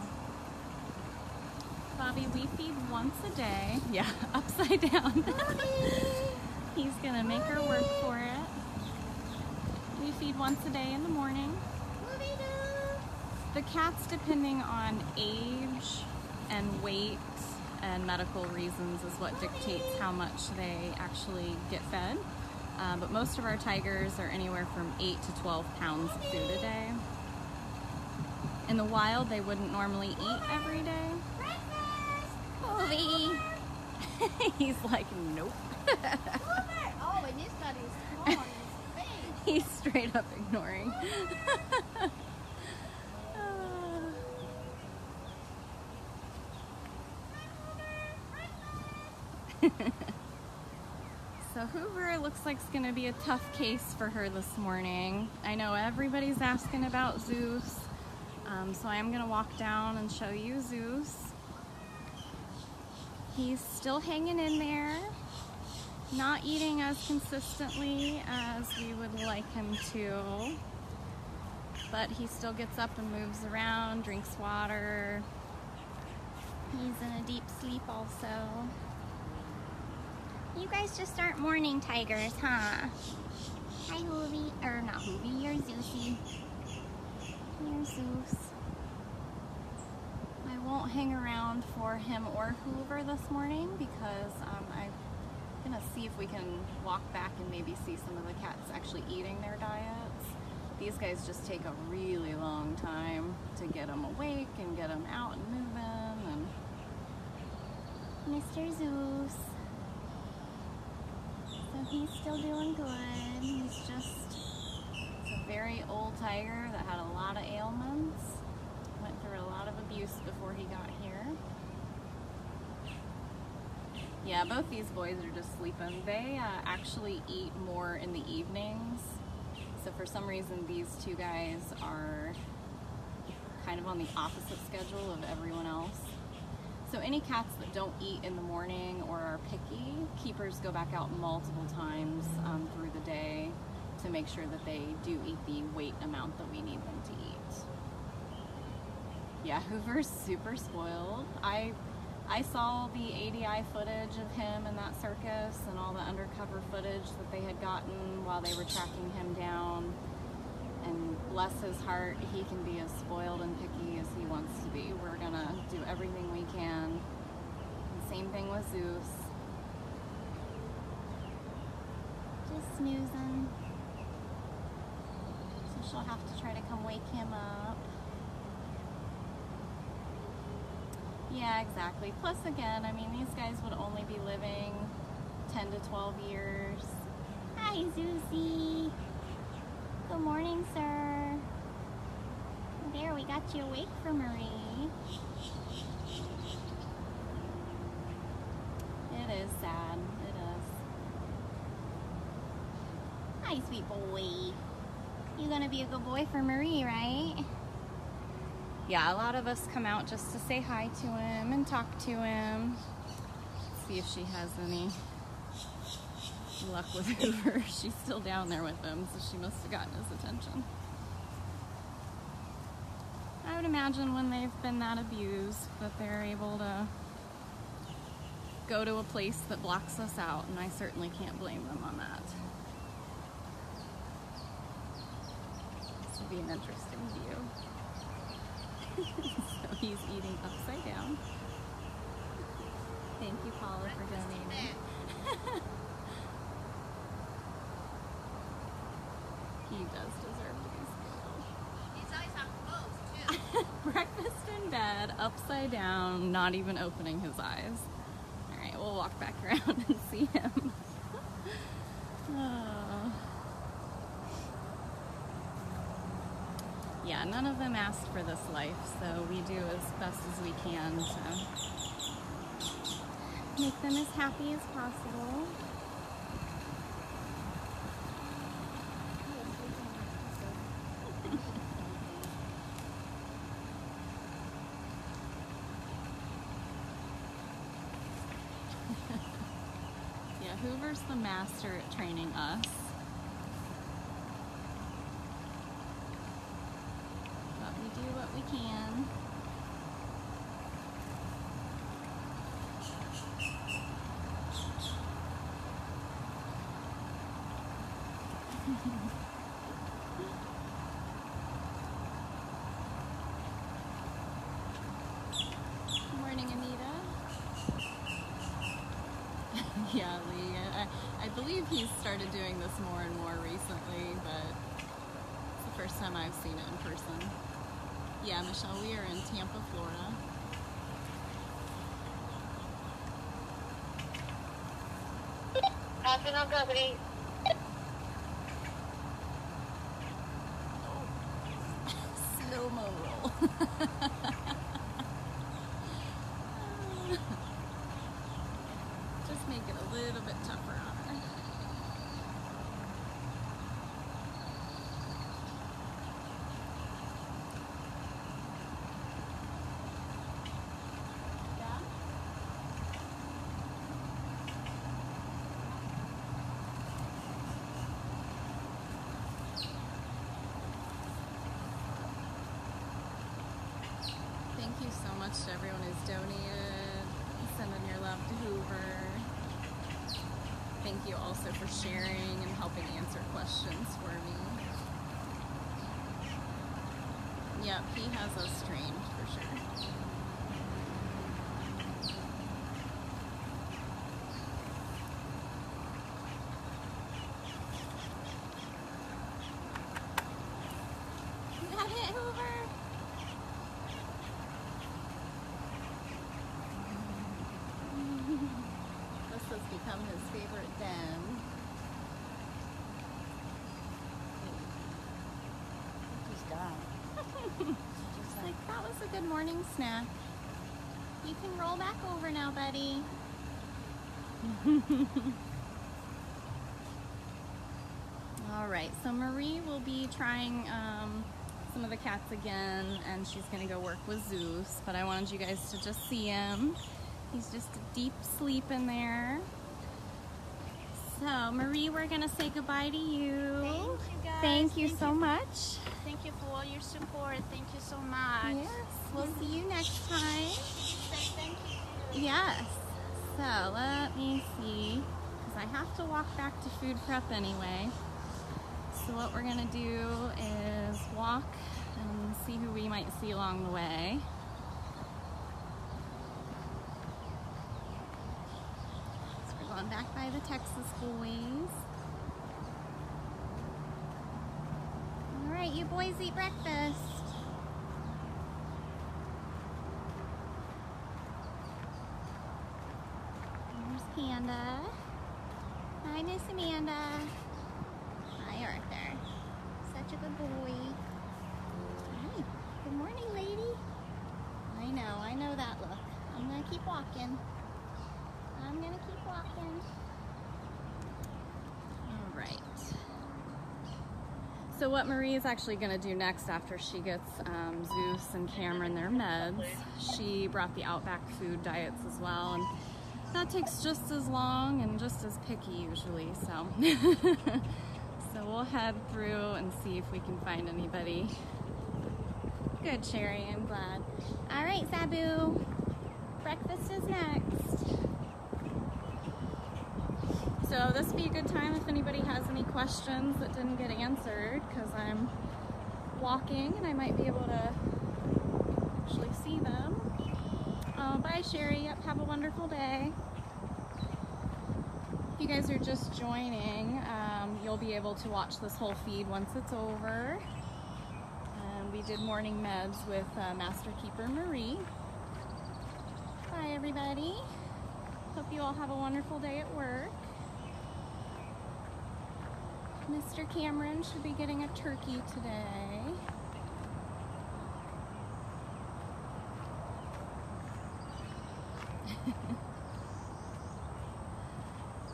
Bobby, we feed once a day. Yeah, upside down. He's gonna make her work for it. We feed once a day in the morning. The cats, depending on age and weight and medical reasons, is what dictates how much they actually get fed. But most of our tigers are anywhere from 8 to 12 pounds of food a day. In the wild, they wouldn't normally eat every day. Movie. He's like, nope. Oh, and he's got his claw on his face. He's straight up ignoring. So Hoover looks like it's going to be a tough case for her this morning. I know everybody's asking about Zeus, so I am going to walk down and show you Zeus. He's still hanging in there, not eating as consistently as we would like him to, but he still gets up and moves around, drinks water. He's in a deep sleep also. You guys just aren't morning tigers, huh? Hi, Hoovie. Or not Hoovie, you're Zeusy. You're Zeus. I won't hang around for him or Hoover this morning because I'm gonna see if we can walk back and maybe see some of the cats actually eating their diets. These guys just take a really long time to get them awake and get them out and moving. And Mr. Zeus. So he's still doing good. he's a very old tiger that had a lot of ailments. Went through a lot of abuse before he got here. Yeah, both these boys are just sleeping. They actually eat more in the evenings. So for some reason, these two guys are kind of on the opposite schedule of everyone else. So any cats that don't eat in the morning or are picky, keepers go back out multiple times through the day to make sure that they do eat the weight amount that we need them to eat. Yeah, Hoover's super spoiled. I saw the ADI footage of him in that circus and all the undercover footage that they had gotten while they were tracking him down. And bless his heart, he can be as spoiled and picky as he wants to be. We're gonna do everything we can. And same thing with Zeus. Just snoozing. So she'll have to try to come wake him up. Yeah, exactly. Plus again, I mean, these guys would only be living 10 to 12 years. Hi, Zeusy. Good morning, sir. There, we got you awake for Marie. It is sad. It is. Hi, sweet boy. You gonna be a good boy for Marie, right? Yeah, a lot of us come out just to say hi to him and talk to him. See if she has any luck with Hoover. She's still down there with him, so she must have gotten his attention. I would imagine when they've been that abused that they're able to go to a place that blocks us out, and I certainly can't blame them on that. This will be an interesting view. So he's eating upside down. Thank you, Paula, for donating. He does deserve to be spoiled. His eyes are closed too. Breakfast in bed, upside down, not even opening his eyes. Alright, we'll walk back around and see him. Oh. Yeah, none of them asked for this life, so we do as best as we can to make them as happy as possible. Yeah, Hoover's the master at training us. But we do what we can. Morning, Anita. Yeah, Lee. I believe he's started doing this more and more recently, but it's the first time I've seen it in person. Yeah, Michelle, we are in Tampa, Florida. Passing on company. Slow-mo roll. Just make it a little bit tougher on her. Yeah? Thank you so much to everyone who's donated, sending your love to Hoover. Thank you also for sharing and helping answer questions for me. Yep, he has us trained for sure. You got it, Hoover? This has become his favorite den. He's gone. Just like, that was a good morning snack. You can roll back over now, buddy. All right, so Marie will be trying some of the cats again, and she's gonna go work with Zeus, but I wanted you guys to just see him. He's just deep sleep in there. So Marie, we're gonna say goodbye to you. Thank you guys. Thank you so much. Thank you for all your support. Thank you so much. Yes, we'll see you next time. Say thank you. Yes. So let me see, because I have to walk back to food prep anyway. So what we're gonna do is walk and see who we might see along the way. So we're going back by the Texas boys. All right, you boys eat breakfast. There's Panda. Hi, Miss Amanda. Hi, Arthur. Such a good boy. Hi. Good morning, lady. I know that look. I'm gonna keep walking. I'm gonna keep walking. All right. So what Marie is actually gonna do next after she gets Zeus and Cameron their meds, she brought the Outback food diets as well, and that takes just as long and just as picky usually, so. So we'll head through and see if we can find anybody Good, Sherry, I'm glad. All right, Sabu. Breakfast is next. So this would be a good time if anybody has any questions that didn't get answered, because I'm walking and I might be able to actually see them. Bye, Sherry. Yep, have a wonderful day. If you guys are just joining, you'll be able to watch this whole feed once it's over. We did morning meds with Master Keeper Marie. Bye, everybody. Hope you all have a wonderful day at work. Mr. Cameron should be getting a turkey today.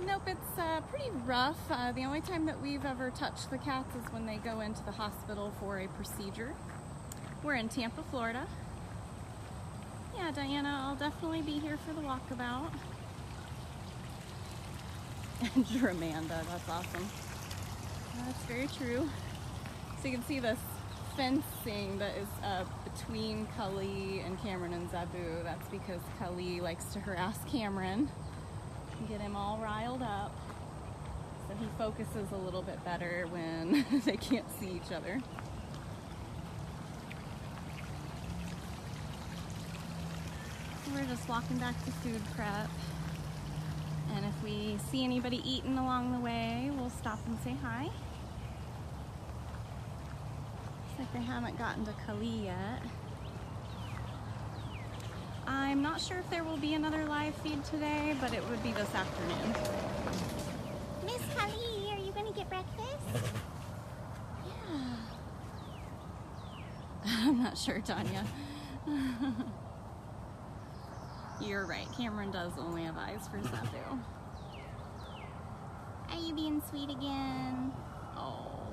Nope, it's pretty rough. The only time that we've ever touched the cats is when they go into the hospital for a procedure. We're in Tampa, Florida. Yeah, Diana, I'll definitely be here for the walkabout. And Amanda, that's awesome. That's very true. So you can see this fencing that is between Cully and Cameron and Zabu. That's because Cully likes to harass Cameron and get him all riled up. So he focuses a little bit better when they can't see each other. We're just walking back to food prep. And if we see anybody eating along the way, we'll stop and say hi. Looks like they haven't gotten to Kali yet. I'm not sure if there will be another live feed today, but it would be this afternoon. Miss Kali, are you gonna get breakfast? Yeah. I'm not sure, Tanya. You're right, Cameron does only have eyes for Sabu. Are you being sweet again? Oh.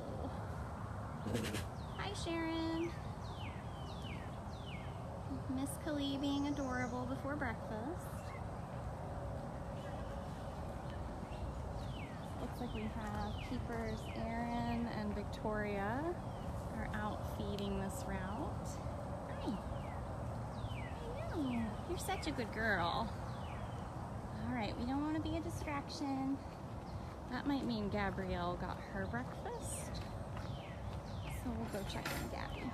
Hi, Sharon. Miss Kali being adorable before breakfast. Looks like we have keepers Aaron and Victoria are out feeding this route. Hi. I know. You're such a good girl. All right, we don't want to be a distraction. That might mean Gabrielle got her breakfast. So we'll go check on Gabby.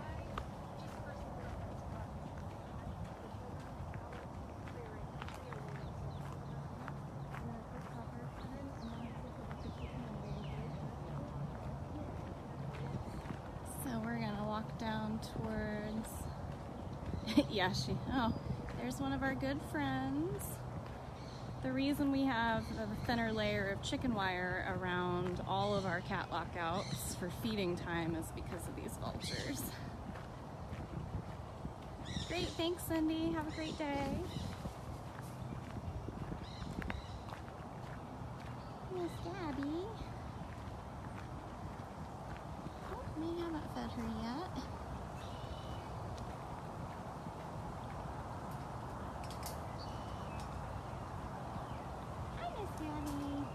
So we're gonna walk down towards, yeah, there's one of our good friends. The reason we have the thinner layer of chicken wire around all of our cat lockouts for feeding time is because of these vultures. Great, thanks Cindy, have a great day. Miss Gabby. Oh, we haven't fed her yet. Gabby.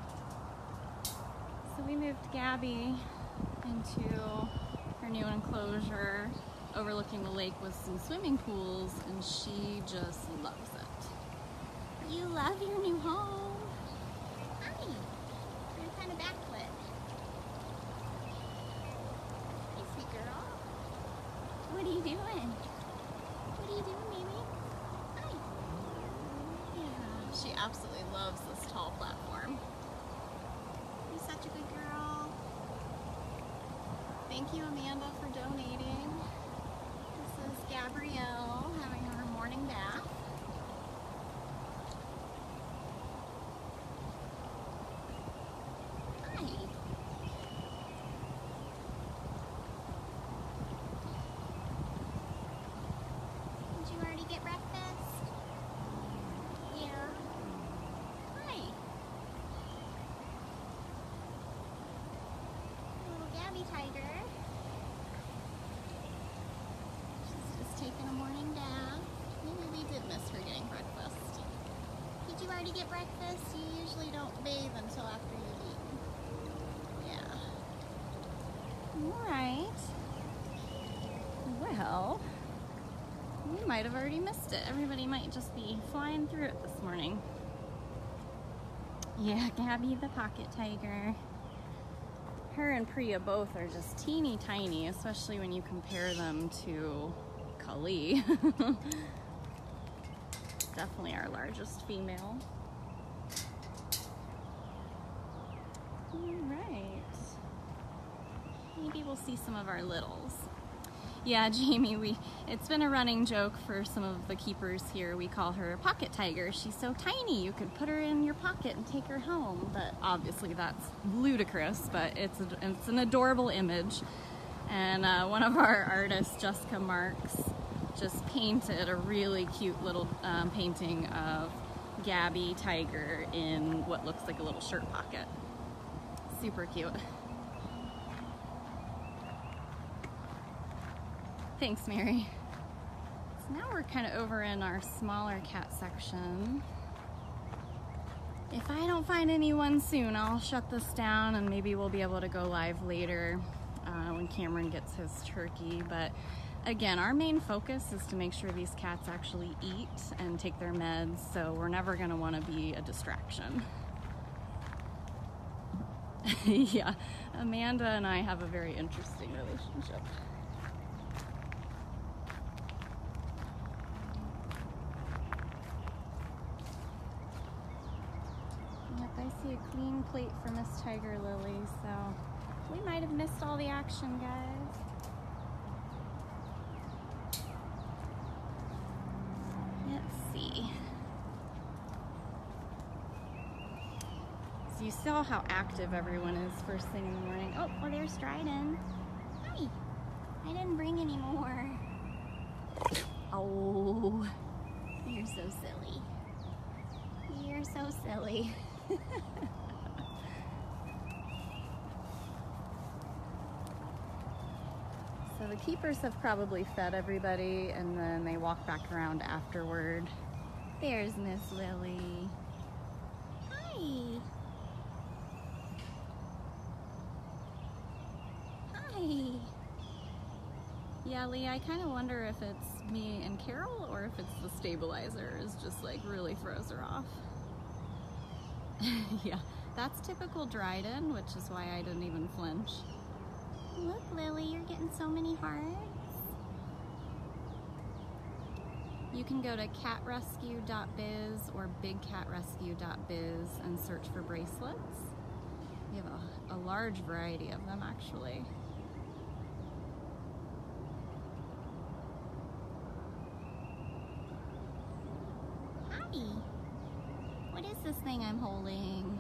So we moved Gabby into her new enclosure overlooking the lake with some swimming pools, and she just loves it. You love your new home. Hi. You're kind of backlit. Hey, sweet girl. What are you doing? What are you doing, baby? Hi. Yeah, she absolutely loves this tall platform. You're such a good girl. Thank you, Amanda, for donating. This is Gabrielle having her morning bath. Hi. Did you already get breakfast? Yeah. Hi. Little Gabby tiger. She's just taking a morning bath. Maybe we did miss her getting breakfast. Did you already get breakfast? You usually don't bathe until after you've eaten. Yeah. All right. Well, we might have already missed it. Everybody might just be flying through it this morning. Yeah, Gabby the pocket tiger. Her and Priya both are just teeny tiny, especially when you compare them to Kali. Definitely our largest female. Alright. Maybe we'll see some of our littles. Yeah, Jamie, it's been a running joke for some of the keepers here. We call her a pocket tiger. She's so tiny, you could put her in your pocket and take her home. But obviously that's ludicrous, but it's an adorable image. And one of our artists, Jessica Marks, just painted a really cute little painting of Gabby Tiger in what looks like a little shirt pocket. Super cute. Thanks, Mary. So now we're kind of over in our smaller cat section. If I don't find anyone soon, I'll shut this down and maybe we'll be able to go live later when Cameron gets his turkey. But again, our main focus is to make sure these cats actually eat and take their meds, so we're never going to want to be a distraction. Yeah, Amanda and I have a very interesting relationship. Yep, I see a clean plate for Miss Tiger Lily, so we might have missed all the action, guys. Let's see. So you saw how active everyone is first thing in the morning. Oh, well, there's Dryden. Hi. I didn't bring any more. Oh, You're so silly. You're so silly. so the keepers have probably fed everybody and then they walk back around afterward. There's Miss Lily. Hi. Hi. Yeah, Lee, I kind of wonder if it's me and Carol or if it's the stabilizer is just like really throws her off. Yeah, that's typical Dryden, which is why I didn't even flinch. Look, Lily, you're getting so many hearts. You can go to catrescue.biz or bigcatrescue.biz and search for bracelets. We have a large variety of them, actually. Hi. What is this thing I'm holding?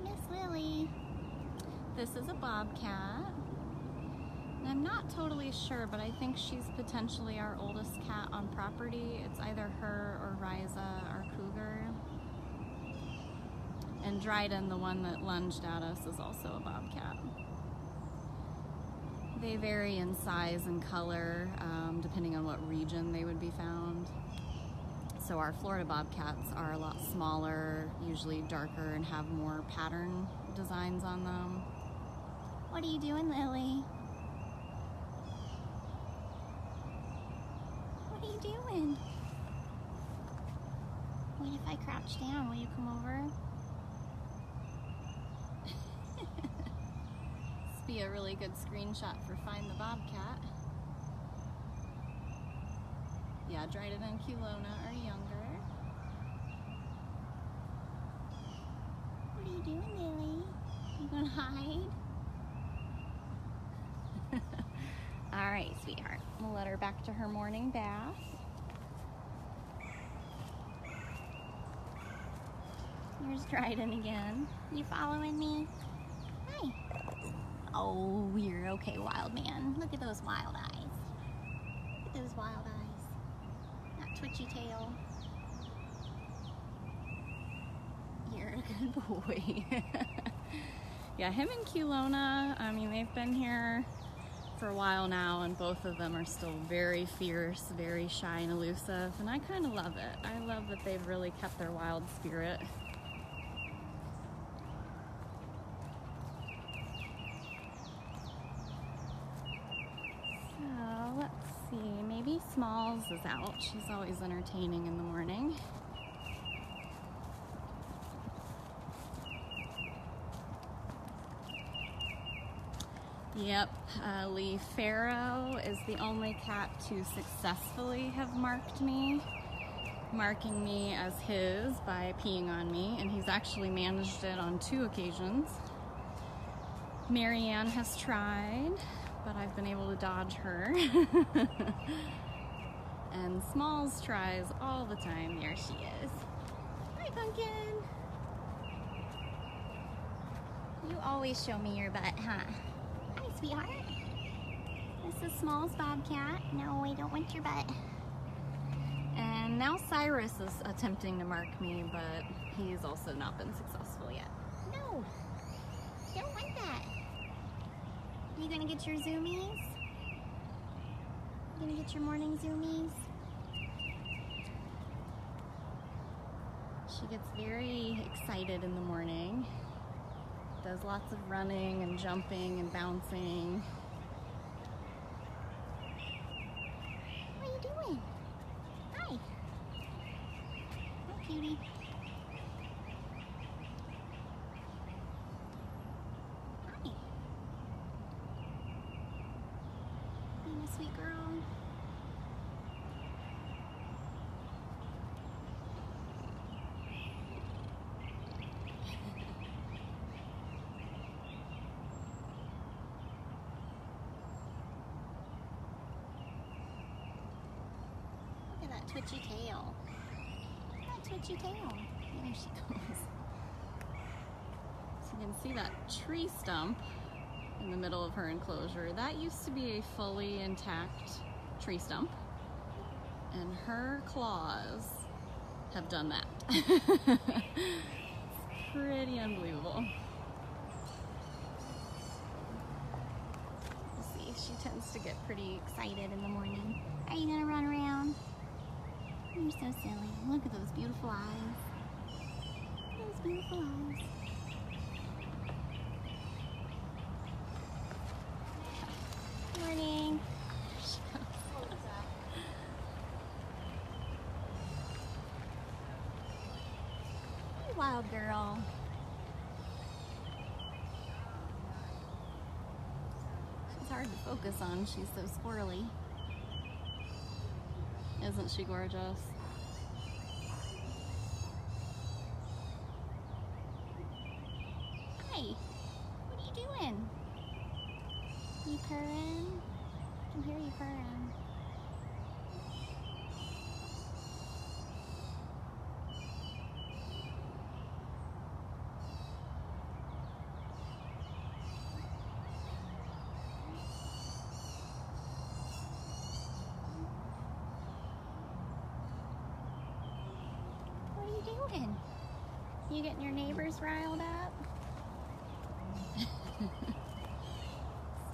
Miss Lily. This is a bobcat. And I'm not totally sure, but I think she's potentially our oldest cat on property. It's either her or Riza, our cougar. And Dryden, the one that lunged at us, is also a bobcat. They vary in size and color, depending on what region they would be found. So our Florida bobcats are a lot smaller, usually darker, and have more pattern designs on them. What are you doing, Lily? What are you doing? Wait, if I crouch down, will you come over? This would be a really good screenshot for Find the Bobcat. Yeah, Dryden and Culona are younger. What are you doing, Lily? You gonna hide? All right, sweetheart. We'll let her back to her morning bath. Here's Dryden again. You following me? Hi. Oh, you're okay, wild man. Look at those wild eyes. Look at those wild eyes. That twitchy tail. You're a good boy. Yeah, him and Culona, I mean, they've been here for a while now, and both of them are still very fierce, very shy and elusive, and I kind of love it. I love that they've really kept their wild spirit. So let's see, maybe Smalls is out. She's always entertaining in the morning. Yep, Lee Farrow is the only cat to successfully have marked me, marking me as his by peeing on me, and he's actually managed it on 2 occasions. Marianne has tried, but I've been able to dodge her. And Smalls tries all the time. There she is. Hi, Pumpkin. You always show me your butt, huh? Hi, sweetheart. This is Smalls Bobcat. No, I don't want your butt. And now Cyrus is attempting to mark me, but he's also not been successful yet. No, don't want that. You gonna get your zoomies? You gonna get your morning zoomies? She gets very excited in the morning. Does lots of running and jumping and bouncing. What are you doing? Hi. Hi, cutie. Hi. Being a sweet girl. Look at that twitchy tail. That twitchy tail. There she goes. So you can see that tree stump in the middle of her enclosure. That used to be a fully intact tree stump, and her claws have done that. It's pretty unbelievable. Let's see, she tends to get pretty excited in the morning. Are you gonna run around? You're so silly. Look at those beautiful eyes. Those beautiful eyes. Morning. You wild girl. She's hard to focus on. She's so squirrely. Isn't she gorgeous? Hi. What are you doing? You purring? I can hear you purring. What are you doing? You getting your neighbors riled up?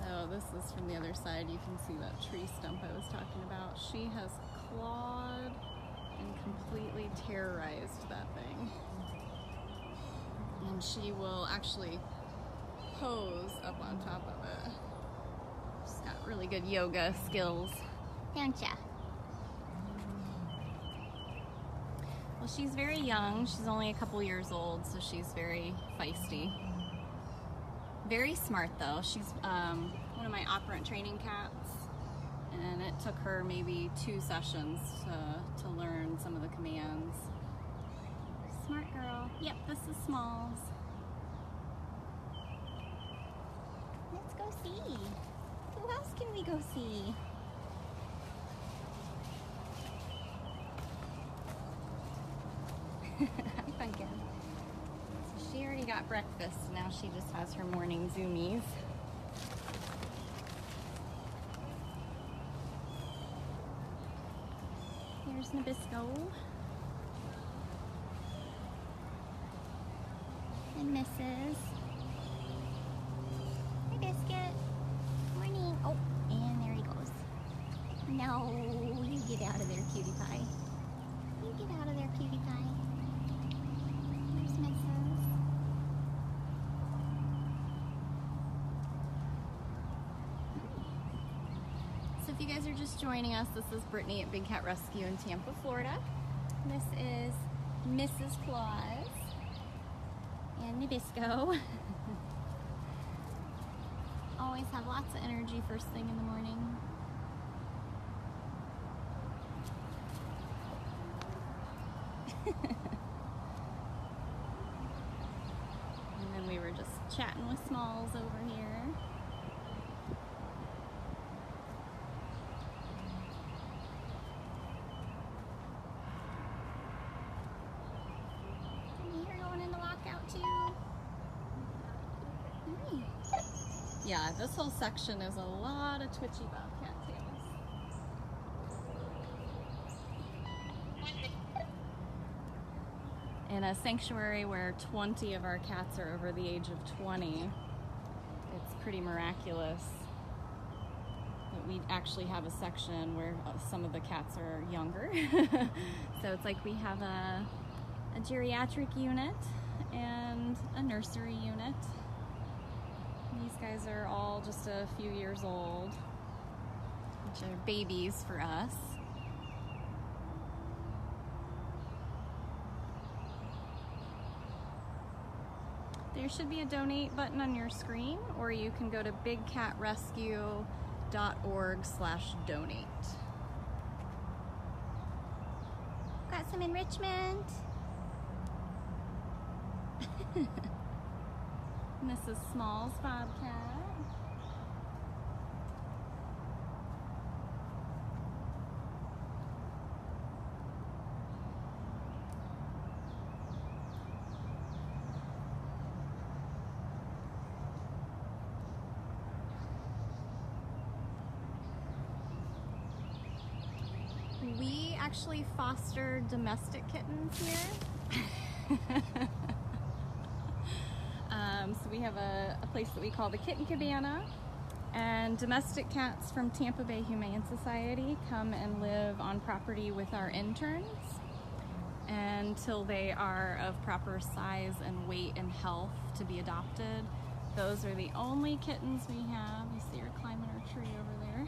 So this is from the other side. You can see that tree stump I was talking about. She has clawed and completely terrorized that thing. And she will actually pose up on top of it. She's got really good yoga skills. Don't ya? Well, she's very young. She's only a couple years old, so she's very feisty. Very smart, though. She's one of my operant training cats, and it took her maybe 2 sessions to learn some of the commands. Smart girl. Yep, this is Smalls. Let's go see. Who else can we go see? Hi, Pumpkin. So she already got breakfast. Now she just has her morning zoomies. Here's Nabisco. And Mrs. Hi, Biscuit. Morning. Oh, and there he goes. No, you get out of there, cutie pie. You get out of there, cutie pie. Here's Mrs. If you guys are just joining us, this is Brittany at Big Cat Rescue in Tampa, Florida. This is Mrs. Claus and Nabisco. Always have lots of energy first thing in the morning. And then we were just chatting with Smalls over here. You're going in the lockout too. Nice. Yeah, this whole section is a lot of twitchy bobcat tails. In a sanctuary where 20 of our cats are over the age of 20, it's pretty miraculous that we actually have a section where some of the cats are younger. So it's like we have a geriatric unit and a nursery unit. These guys are all just a few years old, which are babies for us. There should be a donate button on your screen, or you can go to bigcatrescue.org/donate. Got some enrichment. And this is Smalls Bobcat. We actually foster domestic kittens here. So we have a place that we call the Kitten Cabana, and domestic cats from Tampa Bay Humane Society come and live on property with our interns until they are of proper size and weight and health to be adopted. Those are the only kittens we have. You see her climbing our tree over there.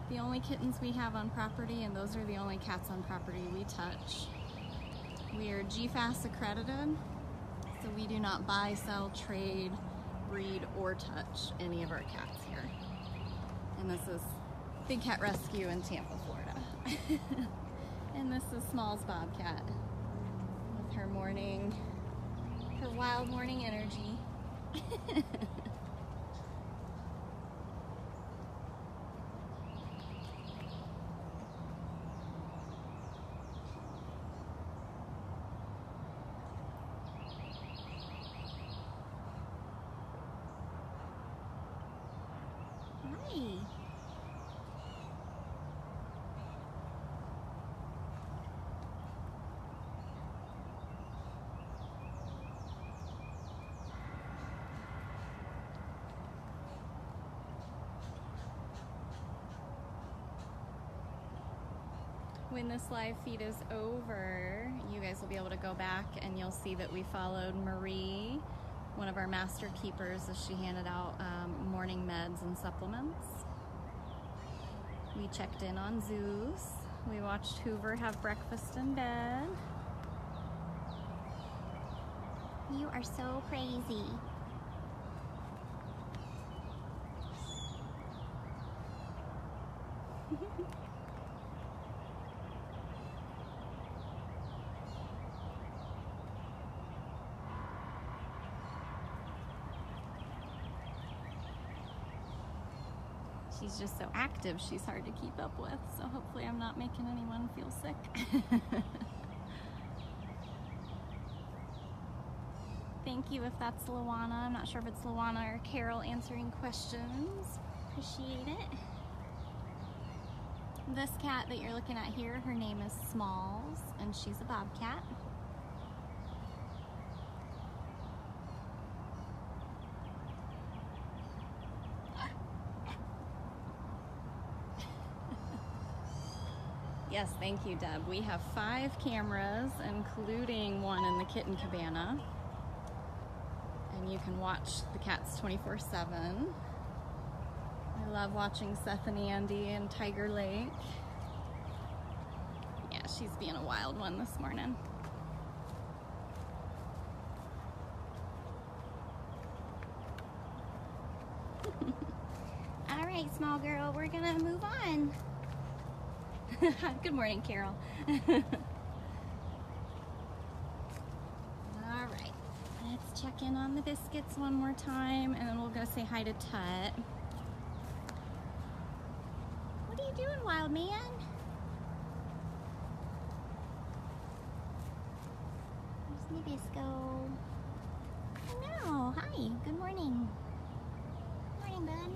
The only kittens we have on property, and those are the only cats on property we touch. We are GFAS accredited, so we do not buy, sell, trade, breed, or touch any of our cats here. And this is Big Cat Rescue in Tampa, Florida. And this is Smalls Bobcat with her wild morning energy. Hi. When this live feed is over, you guys will be able to go back and you'll see that we followed Marie, one of our master keepers, as she handed out morning meds and supplements. We checked in on Zeus. We watched Hoover have breakfast in bed. You are so crazy. She's just so active, she's hard to keep up with, so hopefully I'm not making anyone feel sick. Thank you if that's Luana. I'm not sure if it's Luana or Carol answering questions. Appreciate it. This cat that you're looking at here, her name is Smalls, and she's a bobcat. Yes, thank you, Deb. We have 5 cameras, including one in the kitten cabana. And you can watch the cats 24/7. I love watching Seth and Andy in Tiger Lake. Yeah, she's being a wild one this morning. All right, small girl, we're gonna move on. Good morning, Carol. All right, let's check in on the biscuits one more time, and then we'll go say hi to Tut. What are you doing, wild man? There's Nabisco. Hello, hi, good morning. Morning, bud.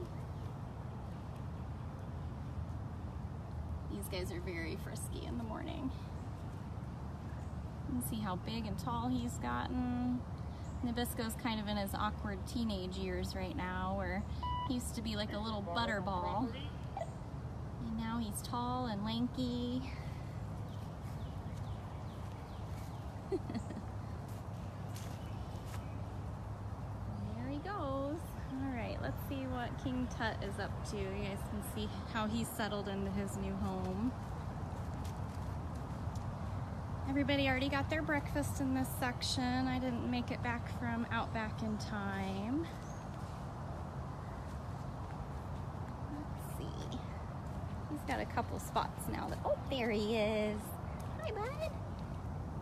These guys are very frisky in the morning. You can see how big and tall he's gotten. Nabisco's kind of in his awkward teenage years right now, where he used to be like a little butterball. And now he's tall and lanky. There he goes. All right, let's see what King Tut is up to. You guys can see how he's settled into his new home. Everybody already got their breakfast in this section. I didn't make it back from Outback in time. Let's see. He's got a couple spots now that, oh, there he is. Hi, bud.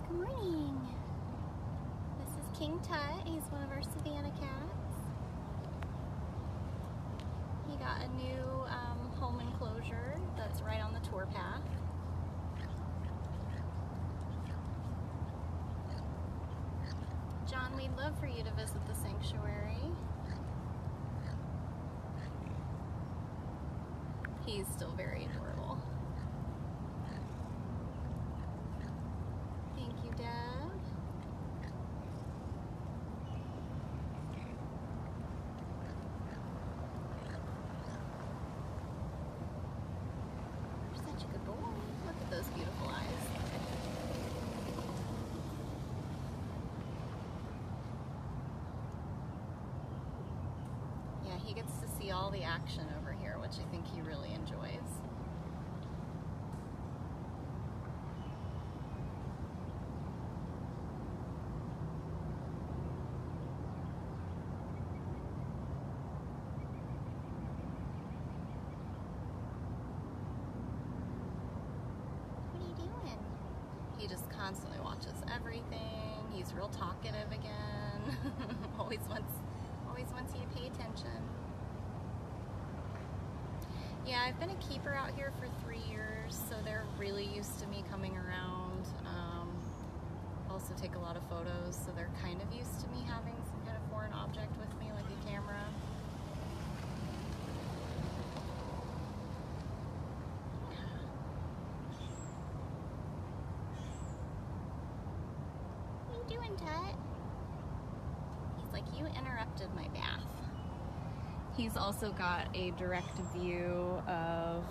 Good morning. This is King Tut. He's one of our Savannah cats. He got a new home enclosure that's right on the tour path. John, we'd love for you to visit the sanctuary. He's still very adorable. Thank you, Deb. You're such a good boy. Look at those beautiful eyes. Yeah, he gets to see all the action over here, which I think he really enjoys. What are you doing? He just constantly watches everything. He's real talkative again. always wants you to pay attention. Yeah, I've been a keeper out here for 3 years, so they're really used to me coming around. Also take a lot of photos, so they're kind of used to me having some kind of foreign object with me, like a camera. What are you doing, Tut? He's like, you interrupted my bath. He's also got a direct view of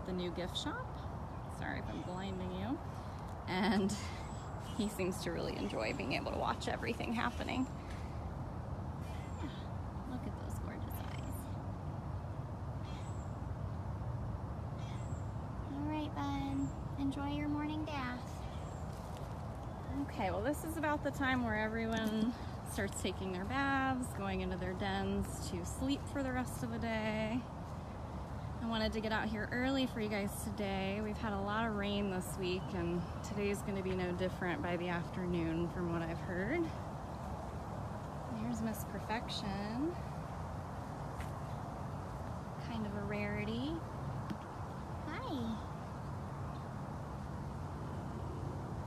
the new gift shop. Sorry if I'm blinding you. And he seems to really enjoy being able to watch everything happening. Yeah, look at those gorgeous eyes. All right, bud. Enjoy your morning bath. Okay, well, this is about the time where everyone starts taking their baths, going into their dens to sleep for the rest of the day. I wanted to get out here early for you guys today. We've had a lot of rain this week, and today's going to be no different by the afternoon from what I've heard. Here's Miss Perfection. Kind of a rarity. Hi.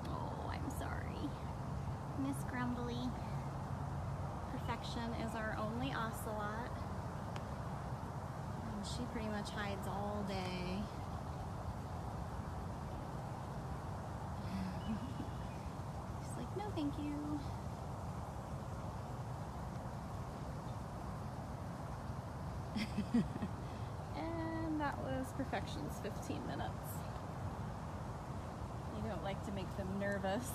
Oh, I'm sorry. Miss Grumbly. Perfection is our only ocelot. And she pretty much hides all day. She's like, no, thank you. And that was Perfection's 15 minutes. You don't like to make them nervous,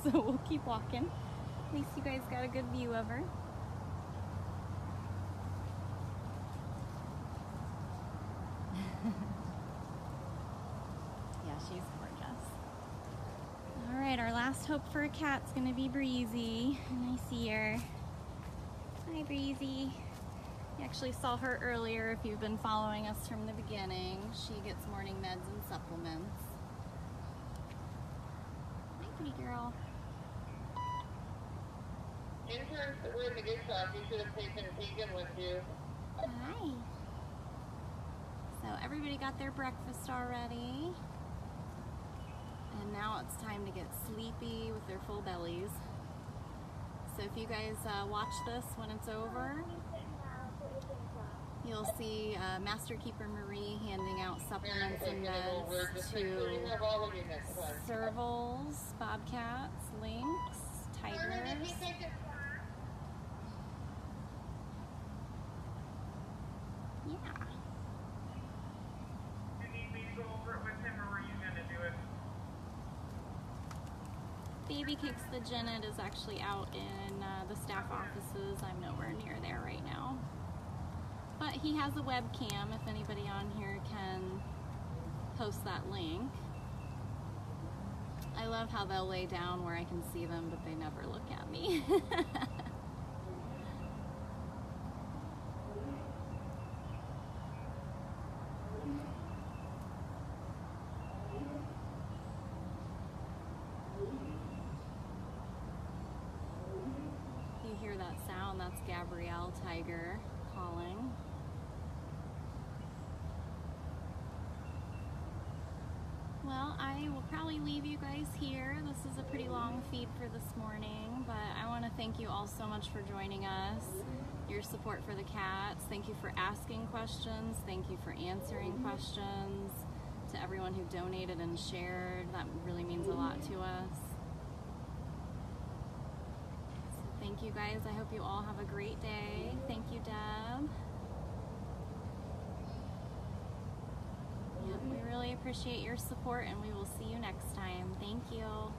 so we'll keep walking. At least you guys got a good view of her. Yeah, she's gorgeous. All right, our last hope for a cat's gonna be Breezy, and I see her. Hi, Breezy. You actually saw her earlier if you've been following us from the beginning. She gets morning meds and supplements. Hi, pretty girl. Interns that were in the gift shop, you should have taken Tegan with you. Hi. So everybody got their breakfast already. And now it's time to get sleepy with their full bellies. So if you guys watch this when it's over, you'll see Master Keeper Marie handing out supplements and meds to servals, bobcats, lynx, tigers. Yeah. Do you need me to go over it with him, or are you going to do it? Baby Cakes the Genet is actually out in the staff offices. I'm nowhere near there right now. But he has a webcam if anybody on here can post that link. I love how they'll lay down where I can see them, but they never look at me. You hear that sound? That's Gabrielle Tiger calling. Well, I will probably leave you guys here. This is a pretty long feed for this morning, but I want to thank you all so much for joining us, your support for the cats. Thank you for asking questions. Thank you for answering questions. To everyone who donated and shared, that really means a lot to us. So thank you guys. I hope you all have a great day. Thank you, Deb. Yep, we really appreciate your support, and we will see you next time. Thank you.